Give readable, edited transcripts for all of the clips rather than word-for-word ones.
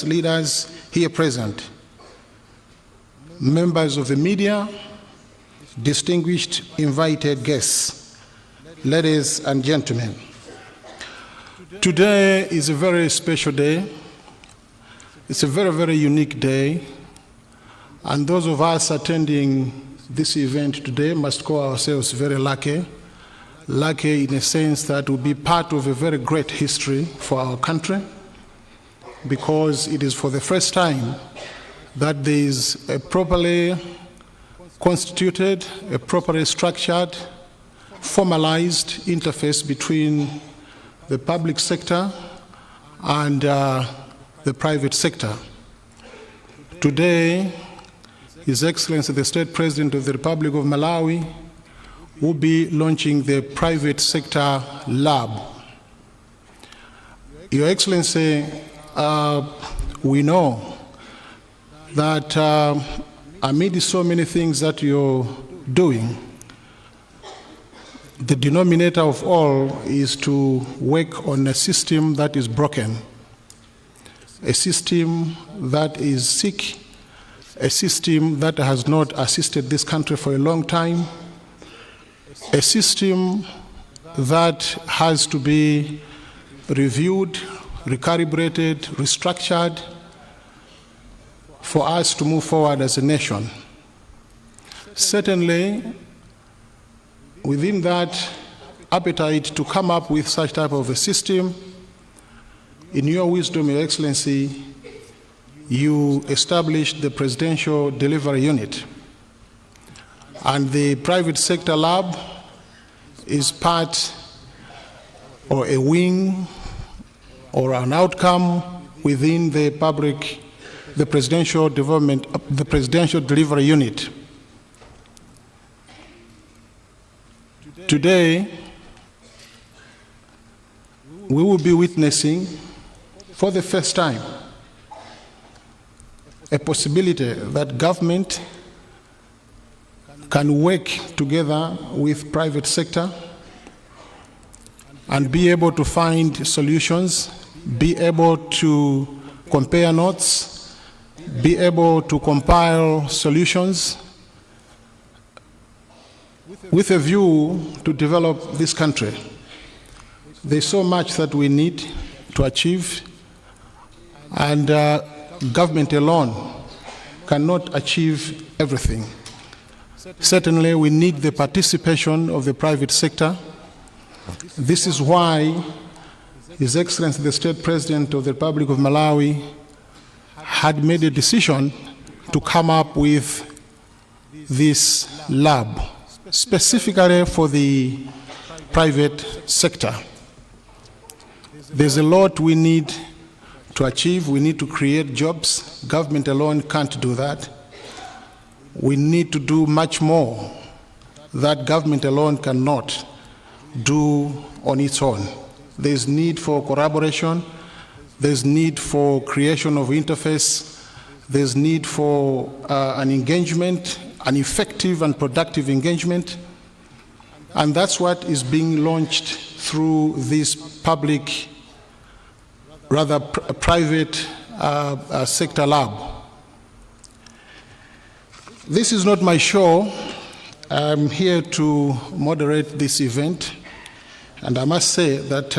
business leaders here present, members of the media, distinguished invited guests, ladies and gentlemen. Today is a very special day. It's a very, very unique day. And those of us attending this event today must call ourselves very lucky. Lucky in a sense that we'll be part of a very great history for our country, because it is for the first time that there is a properly constituted, a properly structured, formalized interface between the public sector and the private sector. Today, His Excellency the State President of the Republic of Malawi will be launching the private sector lab. Your Excellency, we know that amid so many things that you're doing, the denominator of all is to work on a system that is broken, a system that is sick, a system that has not assisted this country for a long time, a system that has to be reviewed, recalibrated, restructured for us to move forward as a nation. Certainly, within that appetite to come up with such type of a system, in your wisdom, Your Excellency, you established the Presidential Delivery Unit. And the private sector lab is part or a wing or an outcome within the Presidential Delivery Unit. Today, we will be witnessing for the first time a possibility that government can work together with private sector and be able to find solutions, be able to compare notes, be able to compile solutions with a view to develop this country. There's so much that we need to achieve, and government alone cannot achieve everything. Certainly, we need the participation of the private sector. This is why His Excellency the State President of the Republic of Malawi had made a decision to come up with this lab, specifically for the private sector. There's a lot we need to achieve. We need to create jobs. Government alone can't do that. We need to do much more that government alone cannot do on its own. There's need for collaboration. There's need for creation of interface. There's need for an engagement, an effective and productive engagement. And that's what is being launched through this public, rather private sector lab. This is not my show. I'm here to moderate this event, and I must say that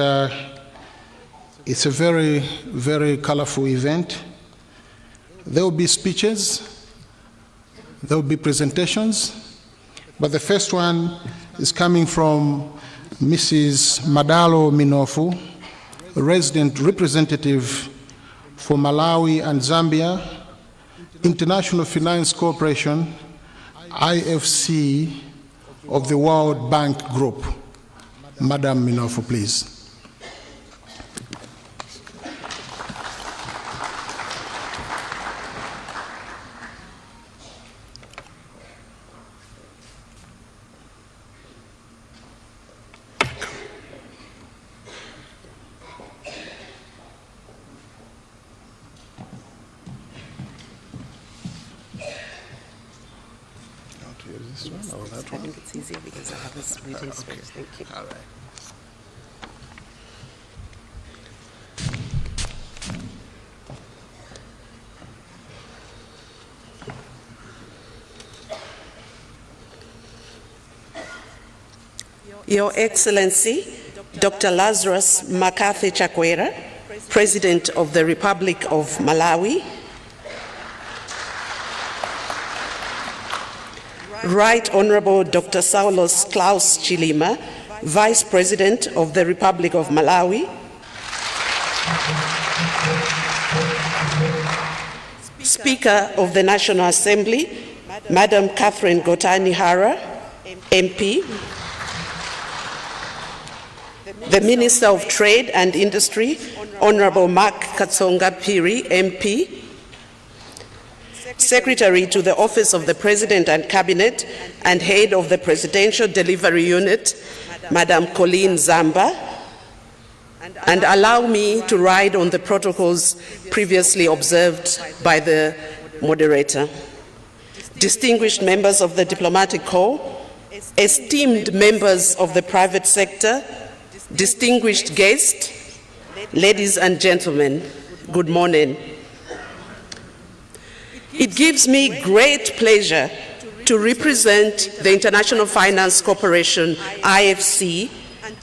it's a very, very colorful event. There will be speeches, there will be presentations, but the first one is coming from Mrs. Madalo Minofu, resident representative for Malawi and Zambia, International Finance Corporation, IFC of the World Bank Group. Madam Minofu, please. This one or that one? I think it's easier because I have this reading script. Thank you. All right. Your Excellency, Dr. Lazarus McCarthy Chakwera, President of the Republic of Malawi, Right Honorable Dr. Saulos Klaus Chilima, Vice President of the Republic of Malawi, Speaker of the National Assembly, Madam Catherine Gotani Hara, MP, the Minister of Trade and Industry, Honorable Mark Katsonga Piri, MP, Secretary to the Office of the President and Cabinet and Head of the Presidential Delivery Unit, Madam Colleen Zamba, and allow me to ride on the protocols previously observed by the moderator. Distinguished members of the Diplomatic Corps, esteemed members of the private sector, distinguished guests, ladies and gentlemen, good morning. It gives me great pleasure to represent the International Finance Corporation, IFC,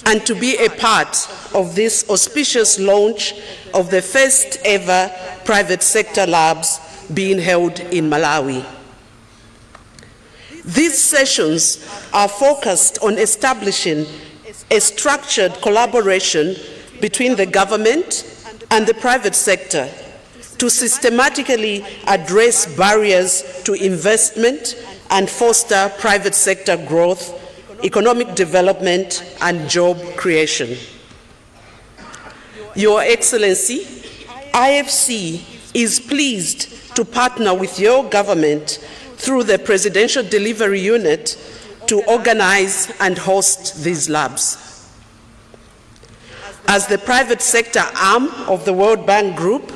and to be a part of this auspicious launch of the first ever private sector labs being held in Malawi. These sessions are focused on establishing a structured collaboration between the government and the private sector to systematically address barriers to investment and foster private sector growth, economic development, and job creation. Your Excellency, IFC is pleased to partner with your government through the Presidential Delivery Unit to organize and host these labs. As the private sector arm of the World Bank Group,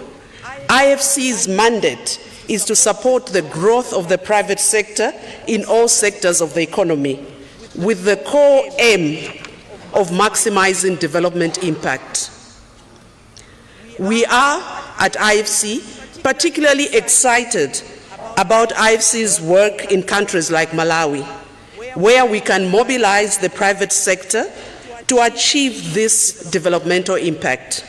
IFC's mandate is to support the growth of the private sector in all sectors of the economy, with the core aim of maximizing development impact. We are, at IFC, particularly excited about IFC's work in countries like Malawi, where we can mobilize the private sector to achieve this developmental impact.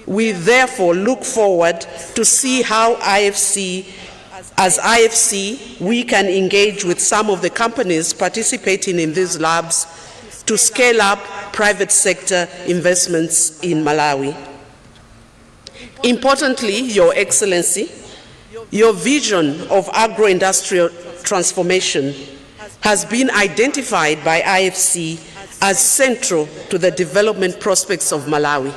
We therefore look forward to see how as IFC, we can engage with some of the companies participating in these labs to scale up private sector investments in Malawi. Importantly, Your Excellency, your vision of agro-industrial transformation has been identified by IFC as central to the development prospects of Malawi.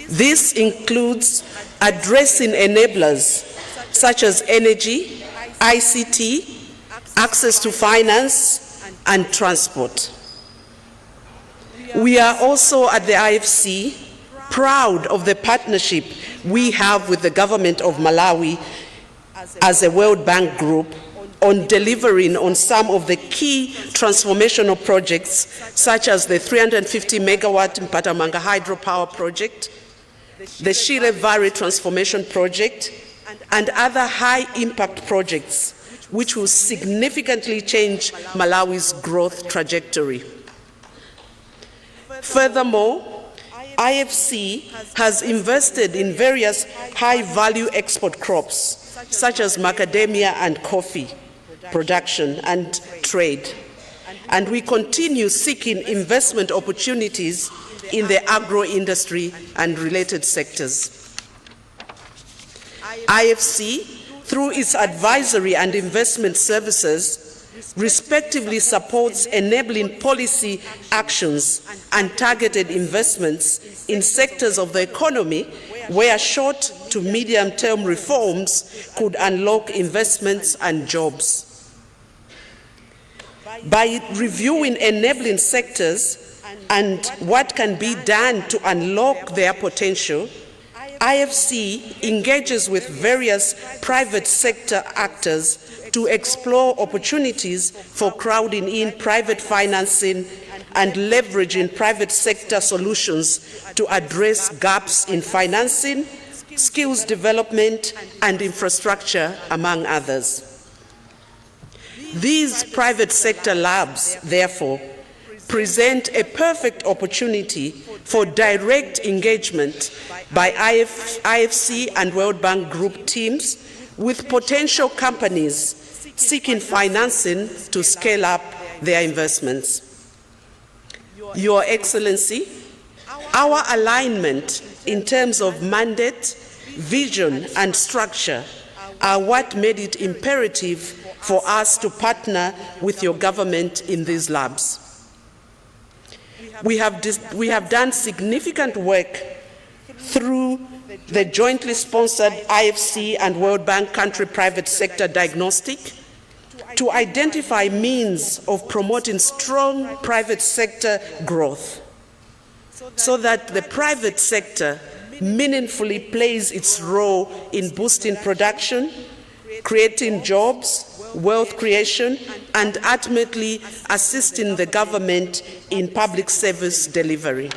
This includes addressing enablers such as energy, ICT, access to finance, and transport. We are also at the IFC proud of the partnership we have with the government of Malawi as a World Bank Group on delivering on some of the key transformational projects such as the 350 megawatt Mpatamanga hydropower project, the Shire Valley Transformation Project, and other high-impact projects which will significantly change Malawi's growth trajectory. Furthermore, IFC has invested in various high-value export crops such as macadamia and coffee production and trade, and we continue seeking investment opportunities in the agro-industry and related sectors. IFC, through its advisory and investment services, respectively supports enabling policy actions and targeted investments in sectors of the economy where short to medium-term reforms could unlock investments and jobs. By reviewing enabling sectors and what can be done to unlock their potential, IFC engages with various private sector actors to explore opportunities for crowding in private financing and leveraging private sector solutions to address gaps in financing, skills development, and infrastructure, among others. These private sector labs, therefore, present a perfect opportunity for direct engagement by IFC and World Bank Group teams with potential companies seeking financing to scale up their investments. Your Excellency, our alignment in terms of mandate, vision, and structure are what made it imperative for us to partner with your government in these labs. We have done significant work through the jointly sponsored IFC and World Bank Country Private Sector Diagnostic to identify means of promoting strong private sector growth so that the private sector meaningfully plays its role in boosting production, creating jobs, wealth creation, and ultimately assisting the government in public service delivery.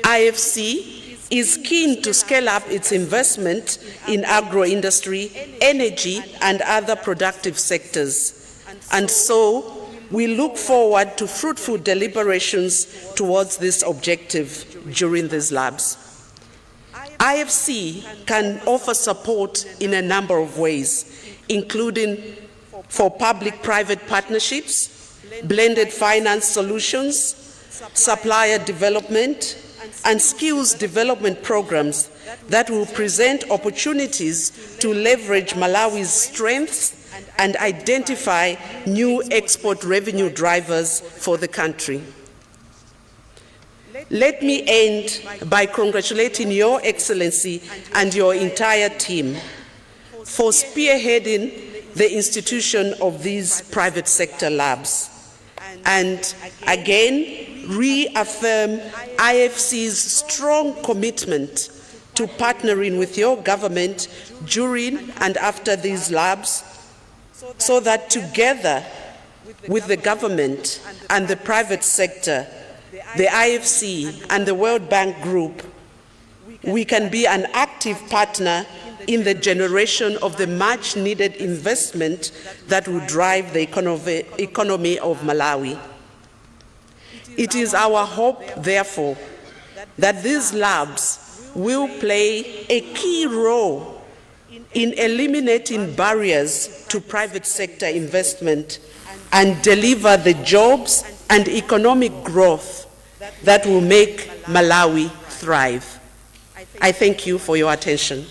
IFC is keen to scale up its investment in agro-industry, energy, and other productive sectors. And so we look forward to fruitful deliberations towards this objective during these labs. IFC can offer support in a number of ways, including for public-private partnerships, blended finance solutions, supplier development, and skills development programs that will present opportunities to leverage Malawi's strengths and identify new export revenue drivers for the country. Let me end by congratulating Your Excellency and your entire team for spearheading the institution of these private sector labs, and again reaffirm IFC's strong commitment to partnering with your government during and after these labs, so that together with the government and the private sector, the IFC and the World Bank Group, we can be an active partner in the generation of the much-needed investment that will drive the economy of Malawi. It is our hope, therefore, that these labs will play a key role in eliminating barriers to private sector investment and deliver the jobs and economic growth that will make Malawi thrive. I thank you for your attention.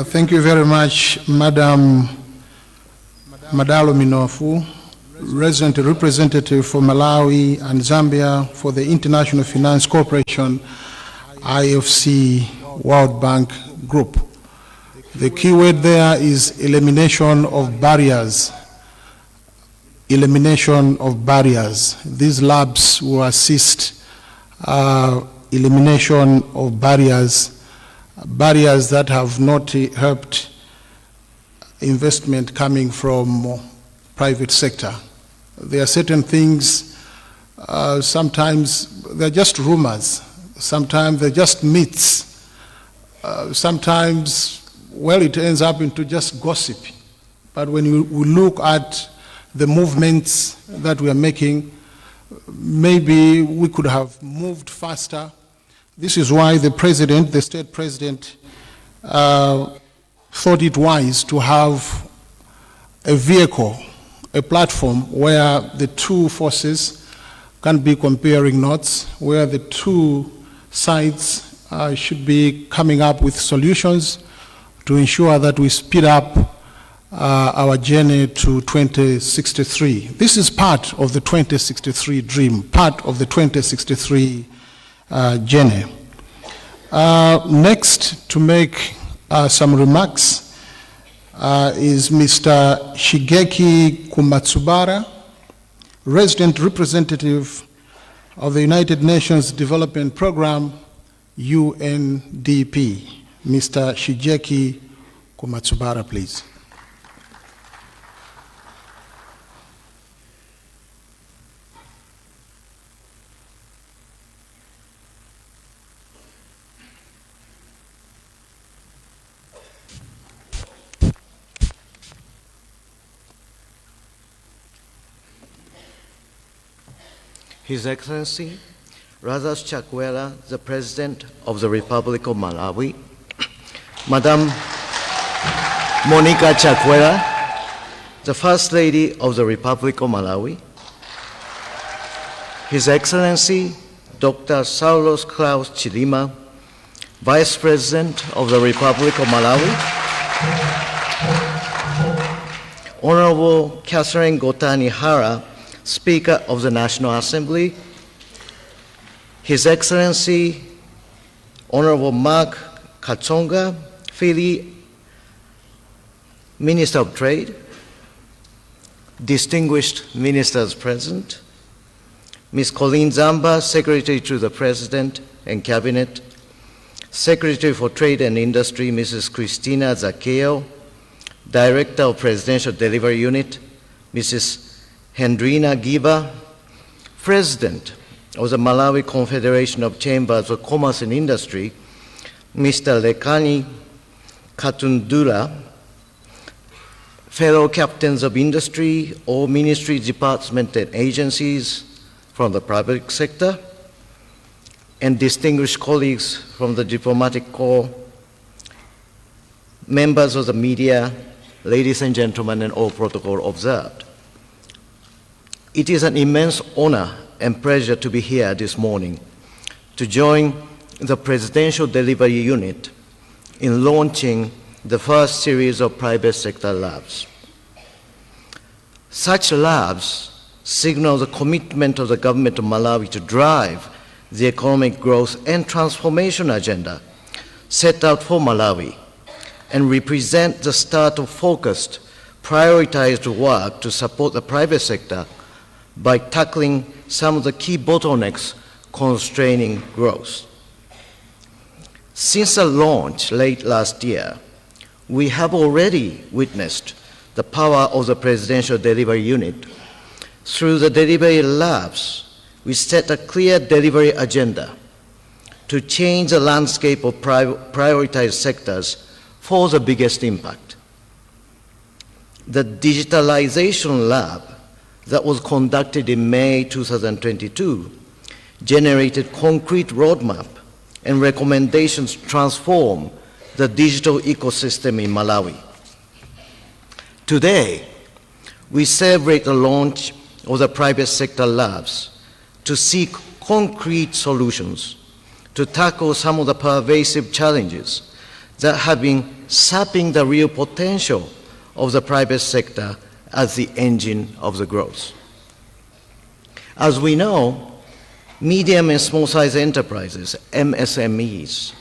Thank you very much, Madam Madalo Minofu, resident representative for Malawi and Zambia for the International Finance Corporation, IFC World Bank Group. The key word there is elimination of barriers. Elimination of barriers. These labs will assist elimination of barriers that have not helped investment coming from private sector. There are certain things, sometimes they're just rumors, sometimes they're just myths, sometimes, well, it ends up into just gossip. But when we look at the movements that we are making, maybe we could have moved faster. This is why the president, the state president, thought it wise to have a vehicle, a platform where the two forces can be comparing notes, where the two sides should be coming up with solutions to ensure that we speed up our journey to 2063. This is part of the 2063 dream, part of the 2063 journey. Next to make some remarks is Mr. Shigeki Kumatsubara, resident representative of the United Nations Development Program, UNDP. Mr. Shigeki Kumatsubara, please. His Excellency Lazarus Chakwera, the President of the Republic of Malawi, Madam Monica Chakwera, the First Lady of the Republic of Malawi, His Excellency Dr. Saulos Klaus Chilima, Vice President of the Republic of Malawi, Honorable Catherine Gotani Hara, Speaker of the National Assembly, His Excellency Honorable Mark Katsonga Fili, Minister of Trade, distinguished ministers present, Ms. Colleen Zamba, Secretary to the President and Cabinet, Secretary for Trade and Industry, Mrs. Christina Zakeo, Director of Presidential Delivery Unit, Mrs. Hendrina Giba, President of the Malawi Confederation of Chambers of Commerce and Industry, Mr. Lekani Katundura, fellow captains of industry, all ministry departments and agencies from the private sector, and distinguished colleagues from the diplomatic corps, members of the media, ladies and gentlemen, and all protocol observed. It is an immense honor and pleasure to be here this morning to join the Presidential Delivery Unit in launching the first series of private sector labs. Such labs signal the commitment of the government of Malawi to drive the economic growth and transformation agenda set out for Malawi and represent the start of focused, prioritized work to support the private sector by tackling some of the key bottlenecks constraining growth. Since the launch late last year, we have already witnessed the power of the Presidential Delivery Unit. Through the delivery labs, we set a clear delivery agenda to change the landscape of prioritized sectors for the biggest impact. The digitalization lab that was conducted in May 2022 generated concrete roadmap and recommendations to transform the digital ecosystem in Malawi. Today, we celebrate the launch of the private sector labs to seek concrete solutions to tackle some of the pervasive challenges that have been sapping the real potential of the private sector as the engine of the growth. As we know, medium and small-sized enterprises, MSMEs,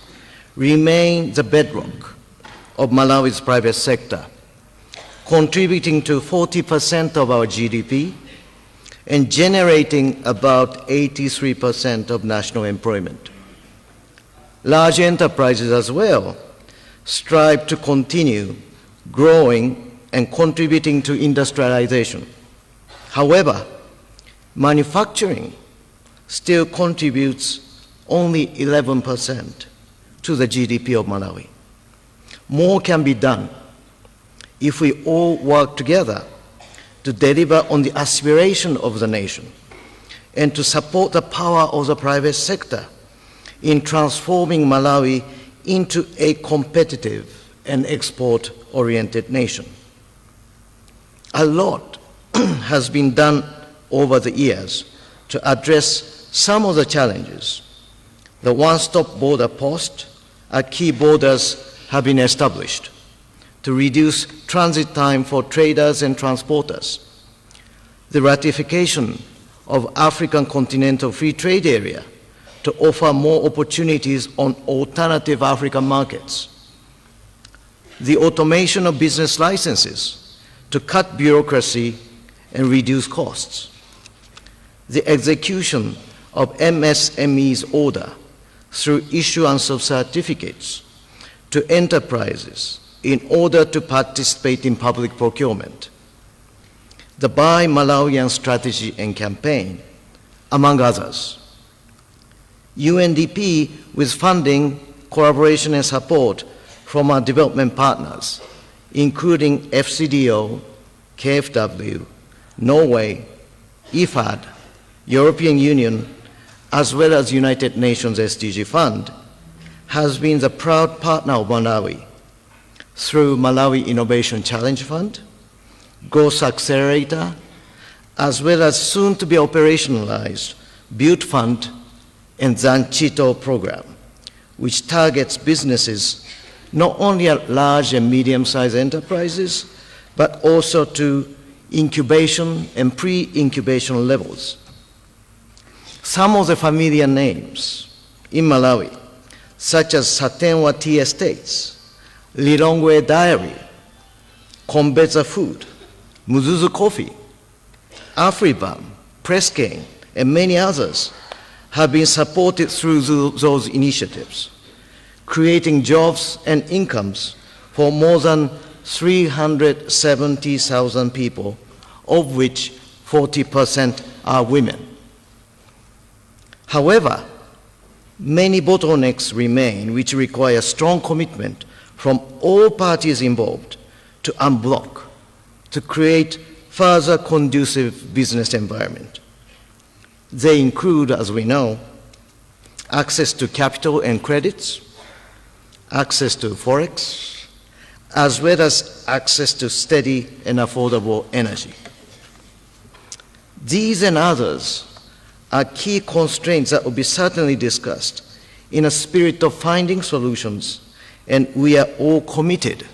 remain the bedrock of Malawi's private sector, contributing to 40% of our GDP and generating about 83% of national employment. Large enterprises as well strive to continue growing and contributing to industrialization. However, manufacturing still contributes only 11% to the GDP of Malawi. More can be done if we all work together to deliver on the aspiration of the nation and to support the power of the private sector in transforming Malawi into a competitive and export-oriented nation. A lot has been done over the years to address some of the challenges. The one-stop border post at key borders have been established to reduce transit time for traders and transporters. The ratification of African Continental Free Trade Area to offer more opportunities on alternative African markets. The automation of business licenses to cut bureaucracy and reduce costs. The execution of MSME's order through issuance of certificates to enterprises in order to participate in public procurement. The Buy Malawian strategy and campaign, among others. UNDP with funding, collaboration and support from our development partners, including FCDO, KfW, Norway, IFAD, European Union, as well as United Nations SDG Fund, has been the proud partner of Malawi through Malawi Innovation Challenge Fund, Growth Accelerator, as well as soon to be operationalized Build Fund and Zanchito program, which targets businesses not only at large and medium-sized enterprises, but also to incubation and pre-incubation levels. Some of the familiar names in Malawi, such as Satenwa Tea Estates, Lilongwe Dairy, Kombeza Food, Muzuzu Coffee, Afribam, Pressgain, and many others have been supported through those initiatives, creating jobs and incomes for more than 370,000 people, of which 40% are women. However, many bottlenecks remain which require strong commitment from all parties involved to unblock, to create further conducive business environment. They include, as we know, access to capital and credits, access to forex, as well as access to steady and affordable energy. These and others are key constraints that will be certainly discussed in a spirit of finding solutions, and we are all committed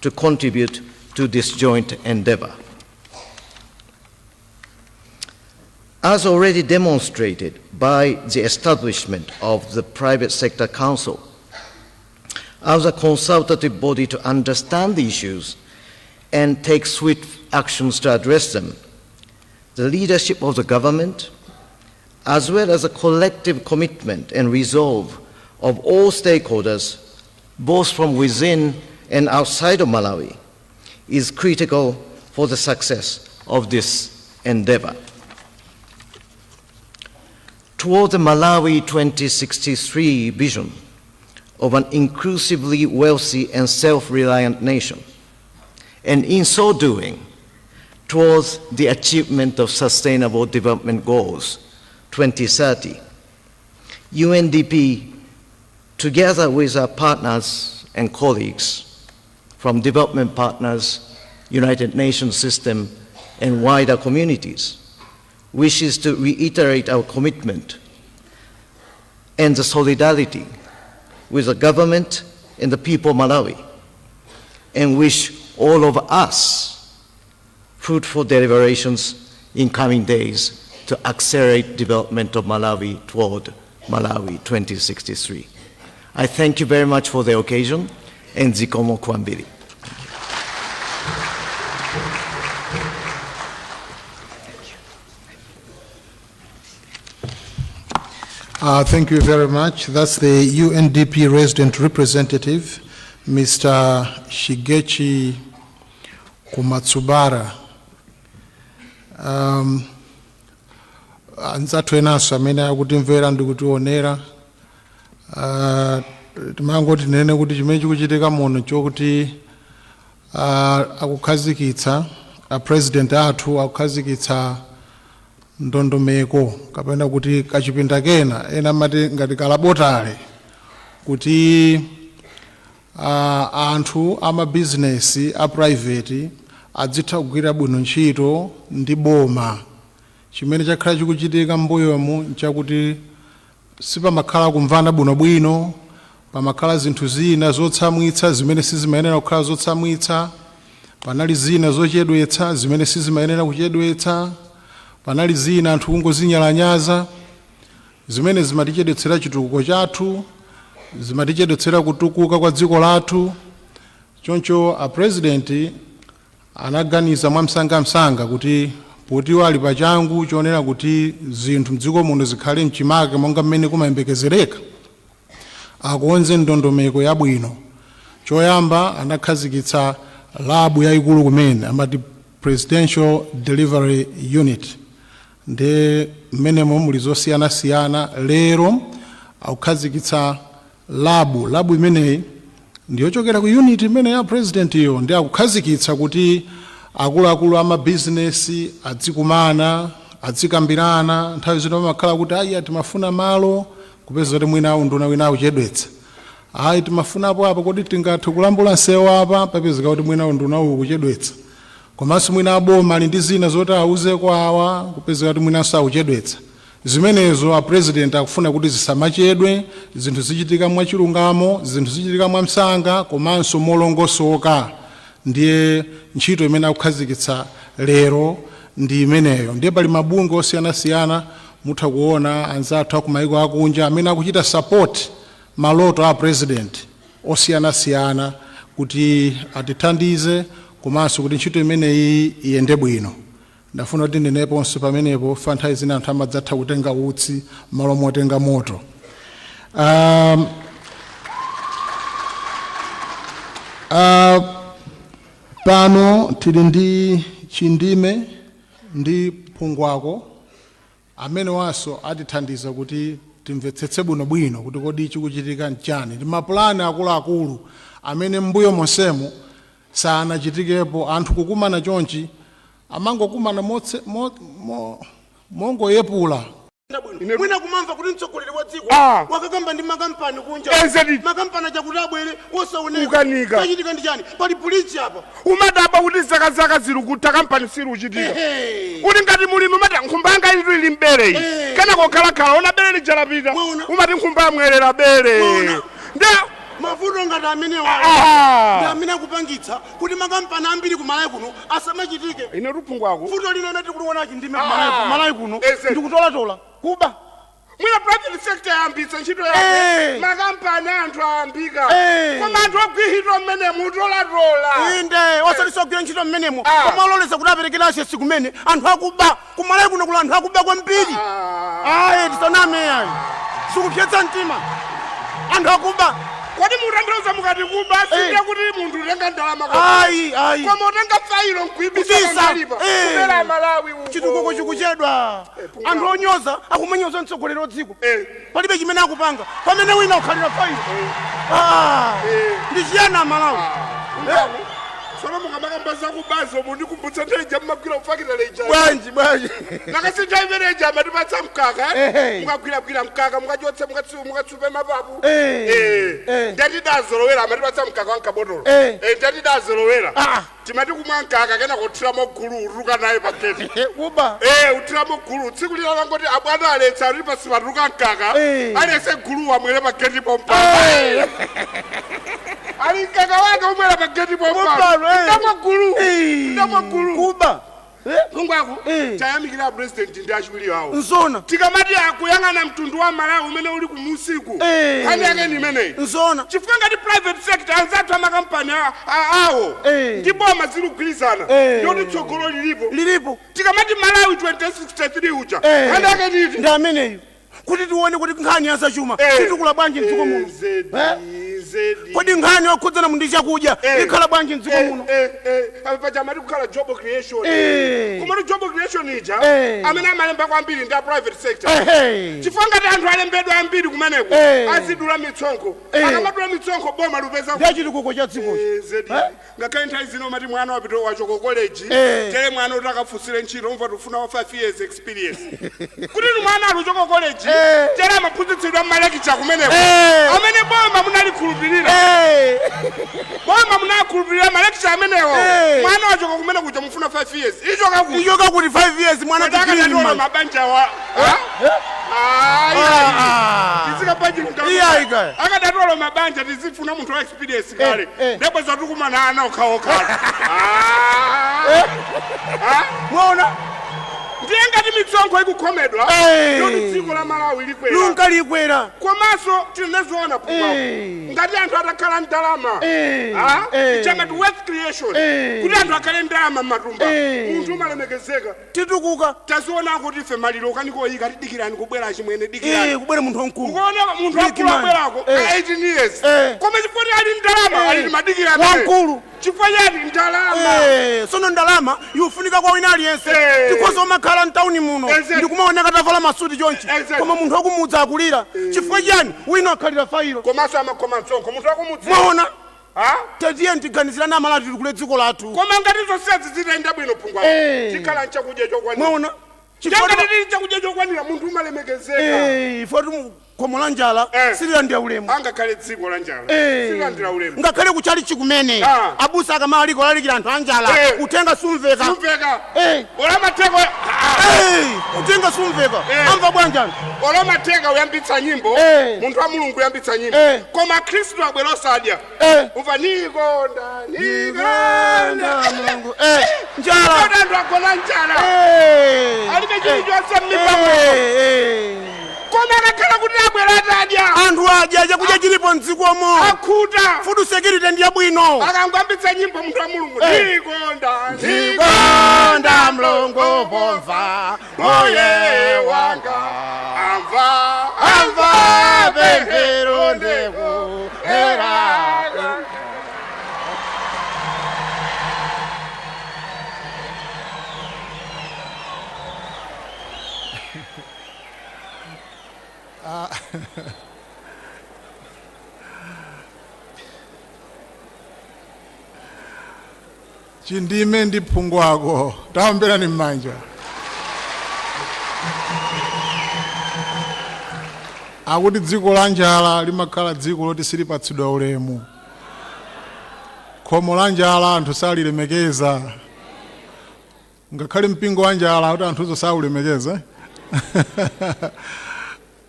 to contribute to this joint endeavor. As already demonstrated by the establishment of the Private Sector Council, as a consultative body to understand the issues and take swift actions to address them, the leadership of the government, as well as a collective commitment and resolve of all stakeholders, both from within and outside of Malawi, is critical for the success of this endeavor. Toward the Malawi 2063 vision of an inclusively wealthy and self-reliant nation, and in so doing, towards the achievement of Sustainable Development Goals 2030, UNDP, together with our partners and colleagues from development partners, United Nations system, and wider communities, wishes to reiterate our commitment and the solidarity with the government and the people of Malawi, and wish all of us fruitful deliberations in coming days to accelerate development of Malawi toward Malawi 2063. I thank you very much for the occasion, and zikomo kwambiri. Thank you very much. That's the UNDP resident representative, Mr. Shigechi Kumatsubara. Anzathu enaso amene akutimvera ndi kutionera. Timangoti nene kuti chimene chikuchitika muno chokuti akukhazikitsa president athu akukhazikitsa ndondomeko kapena kuti kachipinda kena ena mati ngati kalabotale kuti anthu amabizinesi a private adzitha kugwira bwino ntchito ndi boma. Chimene chakhala chikuchitika mbuyomu nchakuti sipamakhala kumvana bwinobwino, pamakhala zinthu zina zotsamwitsa zimene sizimayenera kukhala zotsamwitsa, panali zina zochedwetsa zimene sizimayenera kuchedwetsa, panali zina anthu kungozinyalanyaza zimene zimatichedwetsera chitukuko chathu, zimatichedwetsera kutukuka kwa dziko lathu. Choncho a president anaganiza mwamsangamsanga kuti poti wali pachangu chionera kuti zinthu mdziko muno zikhale mchimake monga mmene kumayembekezereka, akuonze ndondomeko yabwino. Choyamba anakhazikitsa labu yayikulu kumene amati Presidential Delivery Unit, nde mmenemo muli zosiyana-siyana. Lero akukhazikitsa labu imeneyi ndiyochokera ku unit imene ya president iyo, ndi akukhazikitsa kuti akuluakulu ama business adzikumana, adzikambirana nthawi zino pamakhala kuti ayi timafuna malo kupeza kuti mwina unduna wina akuchedwetsa ayi timafunapo apa kuti tingathe kulambula nsewu apa papezeka kuti mwina unduna uwu kuchedwetsa komanso mwina aboma ali ndi zina zoti auze kwa awa kupezeka kuti mwinanso akuchedwetsa zimenezo a president akufuna kuti zisamachedwe zinthu zichitika mwachilungamo zinthu zichitika mwamsanga komanso molongosoka ndiye ntchito imene akukhazikitsa lero ndi imeneyo ndiye pali mabungwe osiyanasiyana mutha kuona anzathu akumayiko akunja amene akuchita support maloto a president osiyanasiyana kuti atithandize komanso kuti ntchito imeneyi iyende bwino ndafuna kuti ndineponso pamenepo nthawi zina anthu amadzatha kutenga utsi malo motenga moto pano tili ndi Chindime ndi Phungwako amene wanso atithandiza kuti timvetsetse bwinobwino kuti kodi chikuchitika nchani ndi mapulani akuluakulu amene mbuyo monsemo sanachitikepo anthu kukumana chonchi amangokumana mongoyepula mwina kumamva kuti mtsogoleri wa dziko wakakamba ndi makampani kunja makampani achakuti abwere osaoneka pachitika ndi chani pali polisi apa umadaba kuti zakazaka ziri kutha kampani siri uchitika uli ngati mulimi umati nkhumba yanga ili mbere iyi kana kokhalakhala ona bere lijalapita umati nkhumba yamwerera bere nda mavuto ngati amenewa ndi amene akupangitsa kuti makampani ambiri kumalayi kuno asamachitike ine Phungwako vuto lino nati kuliona Chindime kumalayi kuno ndikutolatola kuba mwina private sector yambitsa ntchito yake makampani anthu ayambika koma anthu ogwihitwa mmenemo utolatola inde osalisogwira ntchito mmenemo koma ololeza kuti aperekera asesi kumene anthu akuba kumalayi kuno kula anthu akuba kwambiri ayi tisaname ayi sikupyetsa mtima anthu akuba kodi mutanthauza mukati kuba sikuti kuti munthu utenga ndalama ayi koma utenga failo nkuibisa malipa kupera Malawi uko chitukuko chikuchedwa anthu onyoza akumanyoza mtsogoleri wa dziko palibe chimene akupanga pamene wina ukhalira failo ndi chiyana Malawi sono mukamakamba zakubazo mundikumbutsa nteja mmagwira kufakira leja bwanji nakasinja imeneja amatipatsa mkaka mukagwiragwira mkaka mukachotse mukatsupe mapapu ndati dazolowera amatipatsa mkaka wankabotolo ndati dazolowera timati kumwa mkaka kena kuthiramo gulu uruka naye pageti kuba uthiramo gulu tsiku lilala ngoti abwana aletsa ali pasi patuka mkaka alese gulu wamwere pageti pompa ali mkaka wake umwera pageti pompa ndamagulu kuba Phungwako tayamikira president ndi achiwiri awo nzona tikamati akuyang'ana mtundu wa Malawi umene uli kumusiku nkhani yake ni imeneyi nzona chifukwa ngati private sector anzathu amakampani awo ndi boma zilugwirizana yoti tsogolo lilipo tikamati Malawi 2063 uja nkhani yake niti ndi ameneyo kuti tione kuti nkhani yazachuma titukula bwanji mdziko muno kodi nkhani yokhudzana mundi chakudya ikhala bwanji mdziko muno pachamati kukhala job creation komatu job creation ija amene amalemba kwambiri ndi a private sector chifukwa ngati anthu alembedwa ambiri kumeneko azidula mitsonkho akamadula mitsonkho boma lupeza ndi chitukuko cha dzikochi ngakhale nthawi zino mati mwana wapita wachoko college tere mwana kuti akafunsire ntchito umva tifuna wa 5 years experience kuti ni mwana aluchoko college tere amaphunzitsidwa mmalekicha kumeneko amene boma munalikhulupirira boma munakhulupirira malekicha amenewo mwana wachoko kumene kuja mufuna 5 years ichoka kuti 5 years mwana tikilima mabanja wa tizikapaji mkaka akadatola mabanja tizifuna munthu wa experience kale ndipo zatukumana ana okhaokhala mwona ndiye ngati mitsonkho ikukhomedwa yoti dziko la Malawi likwera komanso tinazoona Phungwako ngati anthu atakhala ndalama chamati wealth creation kuti anthu akhale ndalama m'matumba munthu umalemekezeka titukuka taziona kuti ife maliro kanikoyika tidikirani kubwera chimwene kubwera munthu wamkulu ukuona munthu akulu abwerako 18 years koma chifukwa ali ndalama ali madikirani wamkulu chifukwa yati ndalama sono ndalama yufunika kwa wina aliyense tikhoza umakhala mtauni muno ndikumaoneka tavala masuti chonchi koma munthu wakumudza akulira chifukwa chani wina akhalira failo komanso amakhoma mtsonkho munthu wakumudza mwaona tatiye tiganizirana amalati tili kule dziko lathu koma ngati zonsezi zitayenda bwino Phungwako tikhala nchakudya chokwanira mwaona Chakati chakudya chokwanira munthu umalemekezeka. Ifoti khomo la njala sililandira ulemu. Angakhale dziko la njala sililandira ulemu. Ngakhale kuchali chikumene abusa akamaliko lalikira anthu anjala utenga sumveka. Sumveka. Ola mateko. Utenga sumveka. Amva bwanjani. Ola mateka uyambitsa nyimbo. Munthu wa Mulungu uyambitsa nyimbo. Koma Khristu abwera osadya. Umva nikonda Mulungu. Njala. Anthu agona njala. Alibe chinthu chonse m'mimba. Koma akakhala kuti abwera atadya. Anthu adya chakudya chilipo mdzikomo. Akhuta. Food security ndi yabwino. Akangwambitsa nyimbo munthu wa Mulungu. Nikonda Mulungu pomva moye wanga. Amva pemphero ndeku era. Chindime ndi phungu wako taombera ni mmanja. Akuti dziko la njala limakhala dziko loti silipatsidwa ulemu. Khomo la njala anthu salilemekeza. Ngakhale mpingo wa njala kuti anthuzo saulemekeza.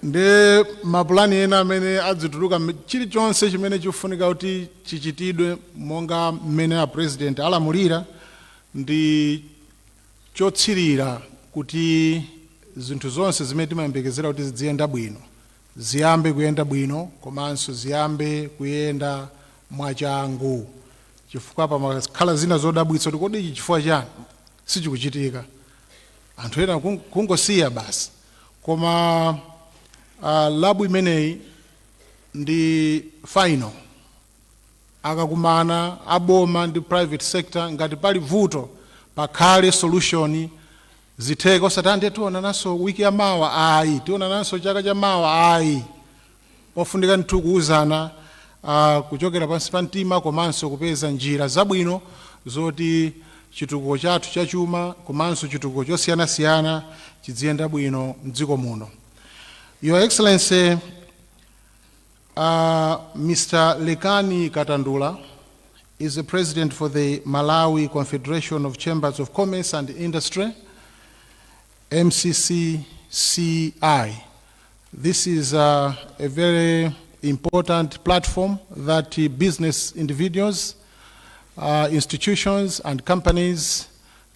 Ndi mapulani ena amene adzituluka chilichonse chimene chikufunika kuti chichitidwe monga mmene a president alamulira ndi chotsirira kuti zinthu zonse zimene timayembekezera kuti ziziyenda bwino ziyambe kuyenda bwino komanso ziyambe kuyenda mwachangu. Chifukwa pamakhala zina zodabwitsa kuti kodi ichi chifukwa chani sichikuchitika. Anthu ena kungosiya basi. Koma labu imeneyi ndi final. Akakumana aboma ndi private sector ngati pali vuto pakhale solution zitheke osatande tiona naso wiki ya mawa ayi tiona naso chaka cha mawa ayi. Pofunika nthu kuuzana kuchokera pansi pa mtima komanso kupeza njira zabwino zoti chitukuko chathu chachuma komanso chitukuko chosiyanasiyana chiziyenda bwino mdziko muno. Your Excellency, Mr. Lekani Katandula is the president for the Malawi Confederation of Chambers of Commerce and Industry, MCCCI. This is a very important platform that business individuals, institutions and companies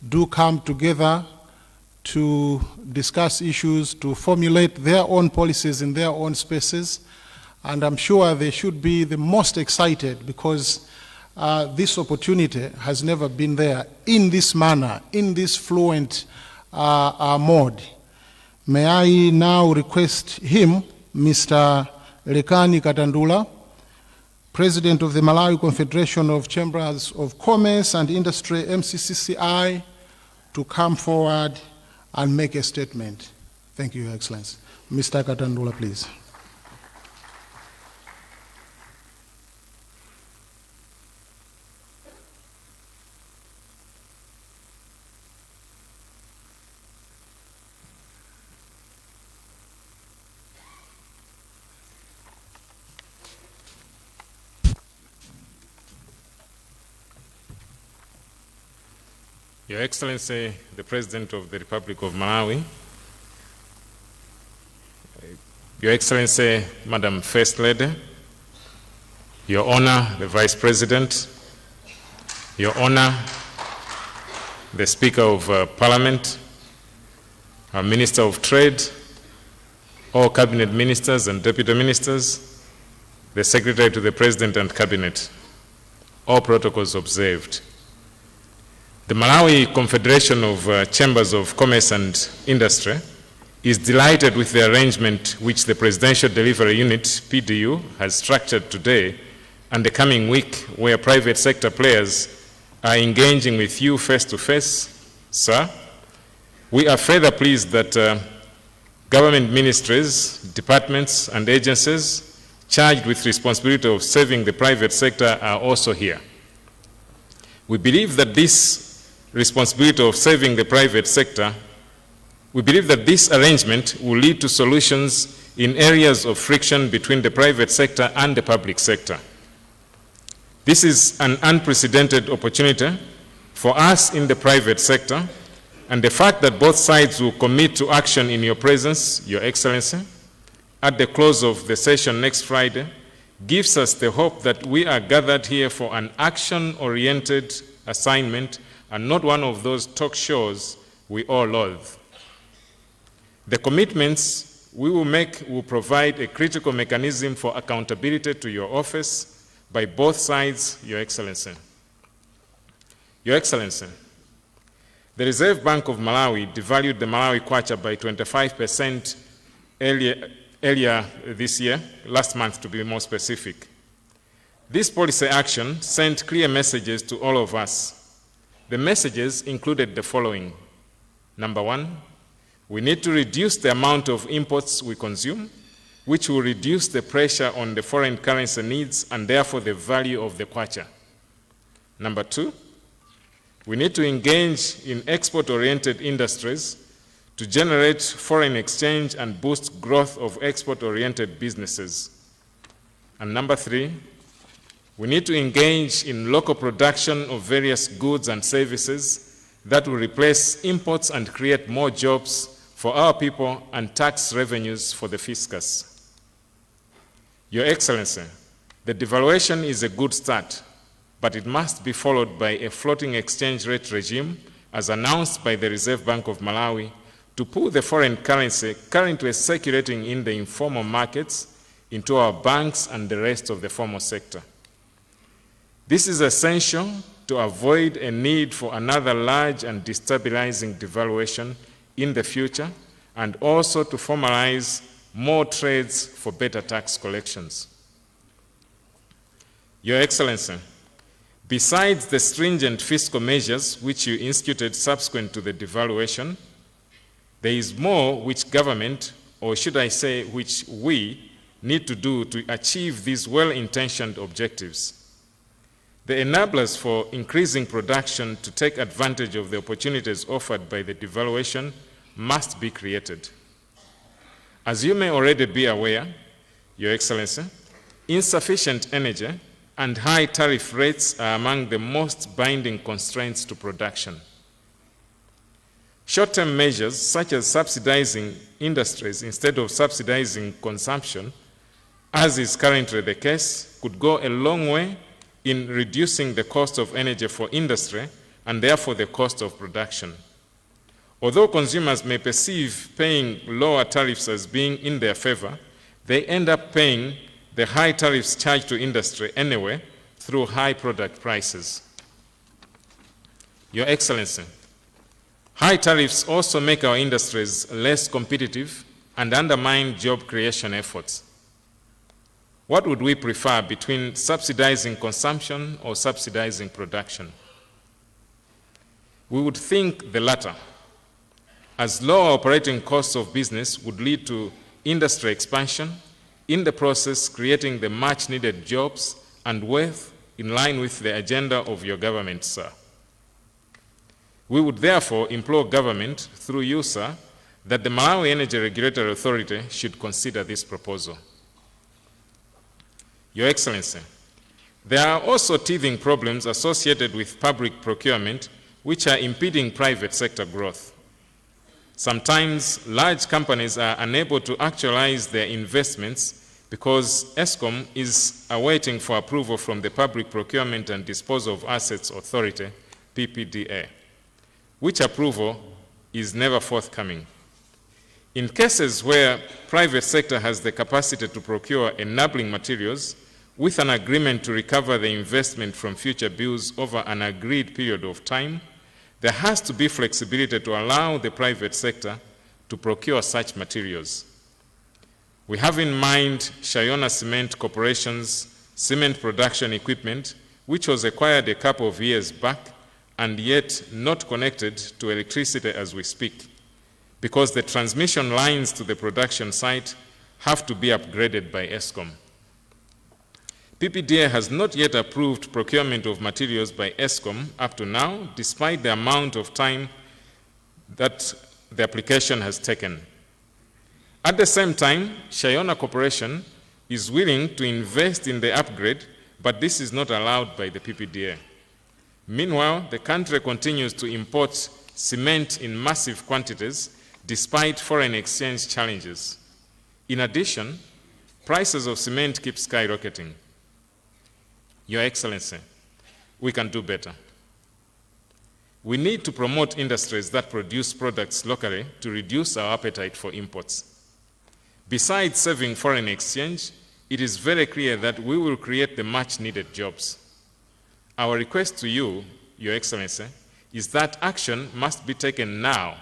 do come together to discuss issues, to formulate their own policies in their own spaces. And I'm sure they should be the most excited because this opportunity has never been there in this manner, in this fluent mode. May I now request him, Mr. Lekani Katandula, President of the Malawi Confederation of Chambers of Commerce and Industry, MCCCI, to come forward and make a statement. Thank you, Your Excellency. Mr. Katandula, please. Your Excellency, the President of the Republic of Malawi, Your Excellency, Madam First Lady, Your Honor, the Vice President, Your Honor, the Speaker of Parliament, our Minister of Trade, all Cabinet Ministers and Deputy Ministers, the Secretary to the President and Cabinet, all protocols observed. The Malawi Confederation of Chambers of Commerce and Industry is delighted with the arrangement which the Presidential Delivery Unit, PDU, has structured today and the coming week, where private sector players are engaging with you face to face, sir. We are further pleased that government ministries, departments and agencies charged with responsibility of serving the private sector are also here. We believe that this responsibility of serving the private sector We believe that this arrangement will lead to solutions in areas of friction between the private sector and the public sector. This is an unprecedented opportunity for us in the private sector, and the fact that both sides will commit to action in your presence, Your Excellency, at the close of the session next Friday, gives us the hope that we are gathered here for an action-oriented assignment and not one of those talk shows we all loathe. The commitments we will make will provide a critical mechanism for accountability to your office by both sides, Your Excellency. Your Excellency, the Reserve Bank of Malawi devalued the Malawi kwacha by 25% earlier this year, last month to be more specific. This policy action sent clear messages to all of us. The messages included the following. Number one, we need to reduce the amount of imports we consume, which will reduce the pressure on the foreign currency needs and therefore the value of the kwacha. Number two, we need to engage in export-oriented industries to generate foreign exchange and boost growth of export-oriented businesses. And number three, we need to engage in local production of various goods and services that will replace imports and create more jobs for our people and tax revenues for the fiscus. Your Excellency, the devaluation is a good start, but it must be followed by a floating exchange rate regime, as announced by the Reserve Bank of Malawi, to pull the foreign currency currently circulating in the informal markets into our banks and the rest of the formal sector. This is essential to avoid a need for another large and destabilizing devaluation in the future, and also to formalize more trades for better tax collections. Your Excellency, besides the stringent fiscal measures which you instituted subsequent to the devaluation, there is more which government, or should I say which we, need to do to achieve these well-intentioned objectives. The enablers for increasing production to take advantage of the opportunities offered by the devaluation must be created. As you may already be aware, Your Excellency, insufficient energy and high tariff rates are among the most binding constraints to production. Short-term measures such as subsidizing industries instead of subsidizing consumption, as is currently the case, could go a long way in reducing the cost of energy for industry and therefore the cost of production. Although consumers may perceive paying lower tariffs as being in their favor, they end up paying the high tariffs charged to industry anyway through high product prices. Your Excellency, high tariffs also make our industries less competitive and undermine job creation efforts. What would we prefer between subsidizing consumption or subsidizing production? We would think the latter, as lower operating costs of business would lead to industry expansion, in the process creating the much-needed jobs and wealth in line with the agenda of your government, sir. We would therefore implore government, through you, sir, that the Malawi Energy Regulatory Authority should consider this proposal. Your Excellency, there are also teething problems associated with public procurement which are impeding private sector growth. Sometimes large companies are unable to actualize their investments because ESCOM is awaiting for approval from the Public Procurement and Disposal of Assets Authority, PPDA, which approval is never forthcoming. In cases where private sector has the capacity to procure enabling materials with an agreement to recover the investment from future bills over an agreed period of time, there has to be flexibility to allow the private sector to procure such materials. We have in mind Shayona Cement Corporation's cement production equipment, which was acquired a couple of years back and yet not connected to electricity as we speak, because the transmission lines to the production site have to be upgraded by ESCOM. PPDA has not yet approved procurement of materials by ESCOM up to now, despite the amount of time that the application has taken. At the same time, Shayona Corporation is willing to invest in the upgrade, but this is not allowed by the PPDA. Meanwhile, the country continues to import cement in massive quantities despite foreign exchange challenges. In addition, prices of cement keep skyrocketing. Your Excellency, we can do better. We need to promote industries that produce products locally to reduce our appetite for imports. Besides saving foreign exchange, it is very clear that we will create the much-needed jobs. Our request to you, Your Excellency, is that action must be taken now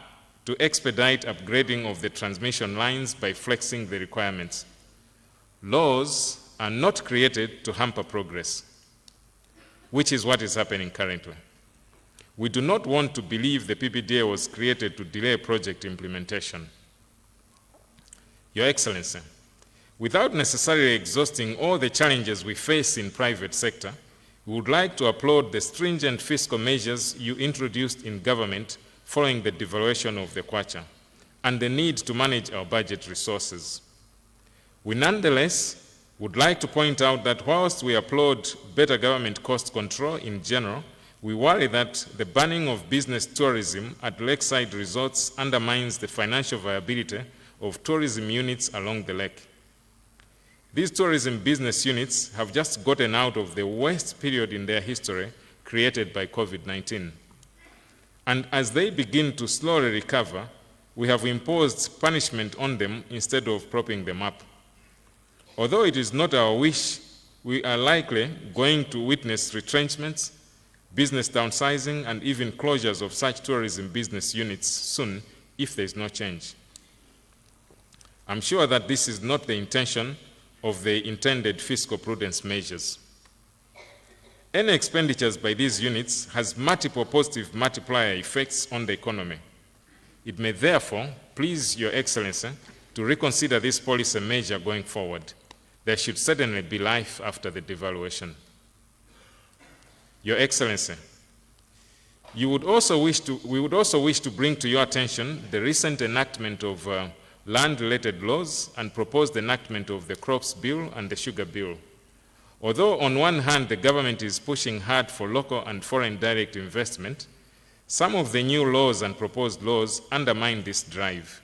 to expedite upgrading of the transmission lines by flexing the requirements. Laws are not created to hamper progress, which is what is happening currently. We do not want to believe the PPDA was created to delay project implementation. Your Excellency, without necessarily exhausting all the challenges we face in private sector, we would like to applaud the stringent fiscal measures you introduced in government following the devaluation of the kwacha and the need to manage our budget resources. We nonetheless would like to point out that whilst we applaud better government cost control in general, we worry that the banning of business tourism at lakeside resorts undermines the financial viability of tourism units along the lake. These tourism business units have just gotten out of the worst period in their history created by COVID-19. And as they begin to slowly recover, we have imposed punishment on them instead of propping them up. Although it is not our wish, we are likely going to witness retrenchments, business downsizing, and even closures of such tourism business units soon if there is no change. I'm sure that this is not the intention of the intended fiscal prudence measures. Any expenditures by these units has multiple positive multiplier effects on the economy. It may therefore please Your Excellency to reconsider this policy measure going forward. There should certainly be life after the devaluation. Your Excellency, we would also wish to bring to your attention the recent enactment of land-related laws and proposed enactment of the Crops Bill and the Sugar Bill. Although on one hand the government is pushing hard for local and foreign direct investment, some of the new laws and proposed laws undermine this drive.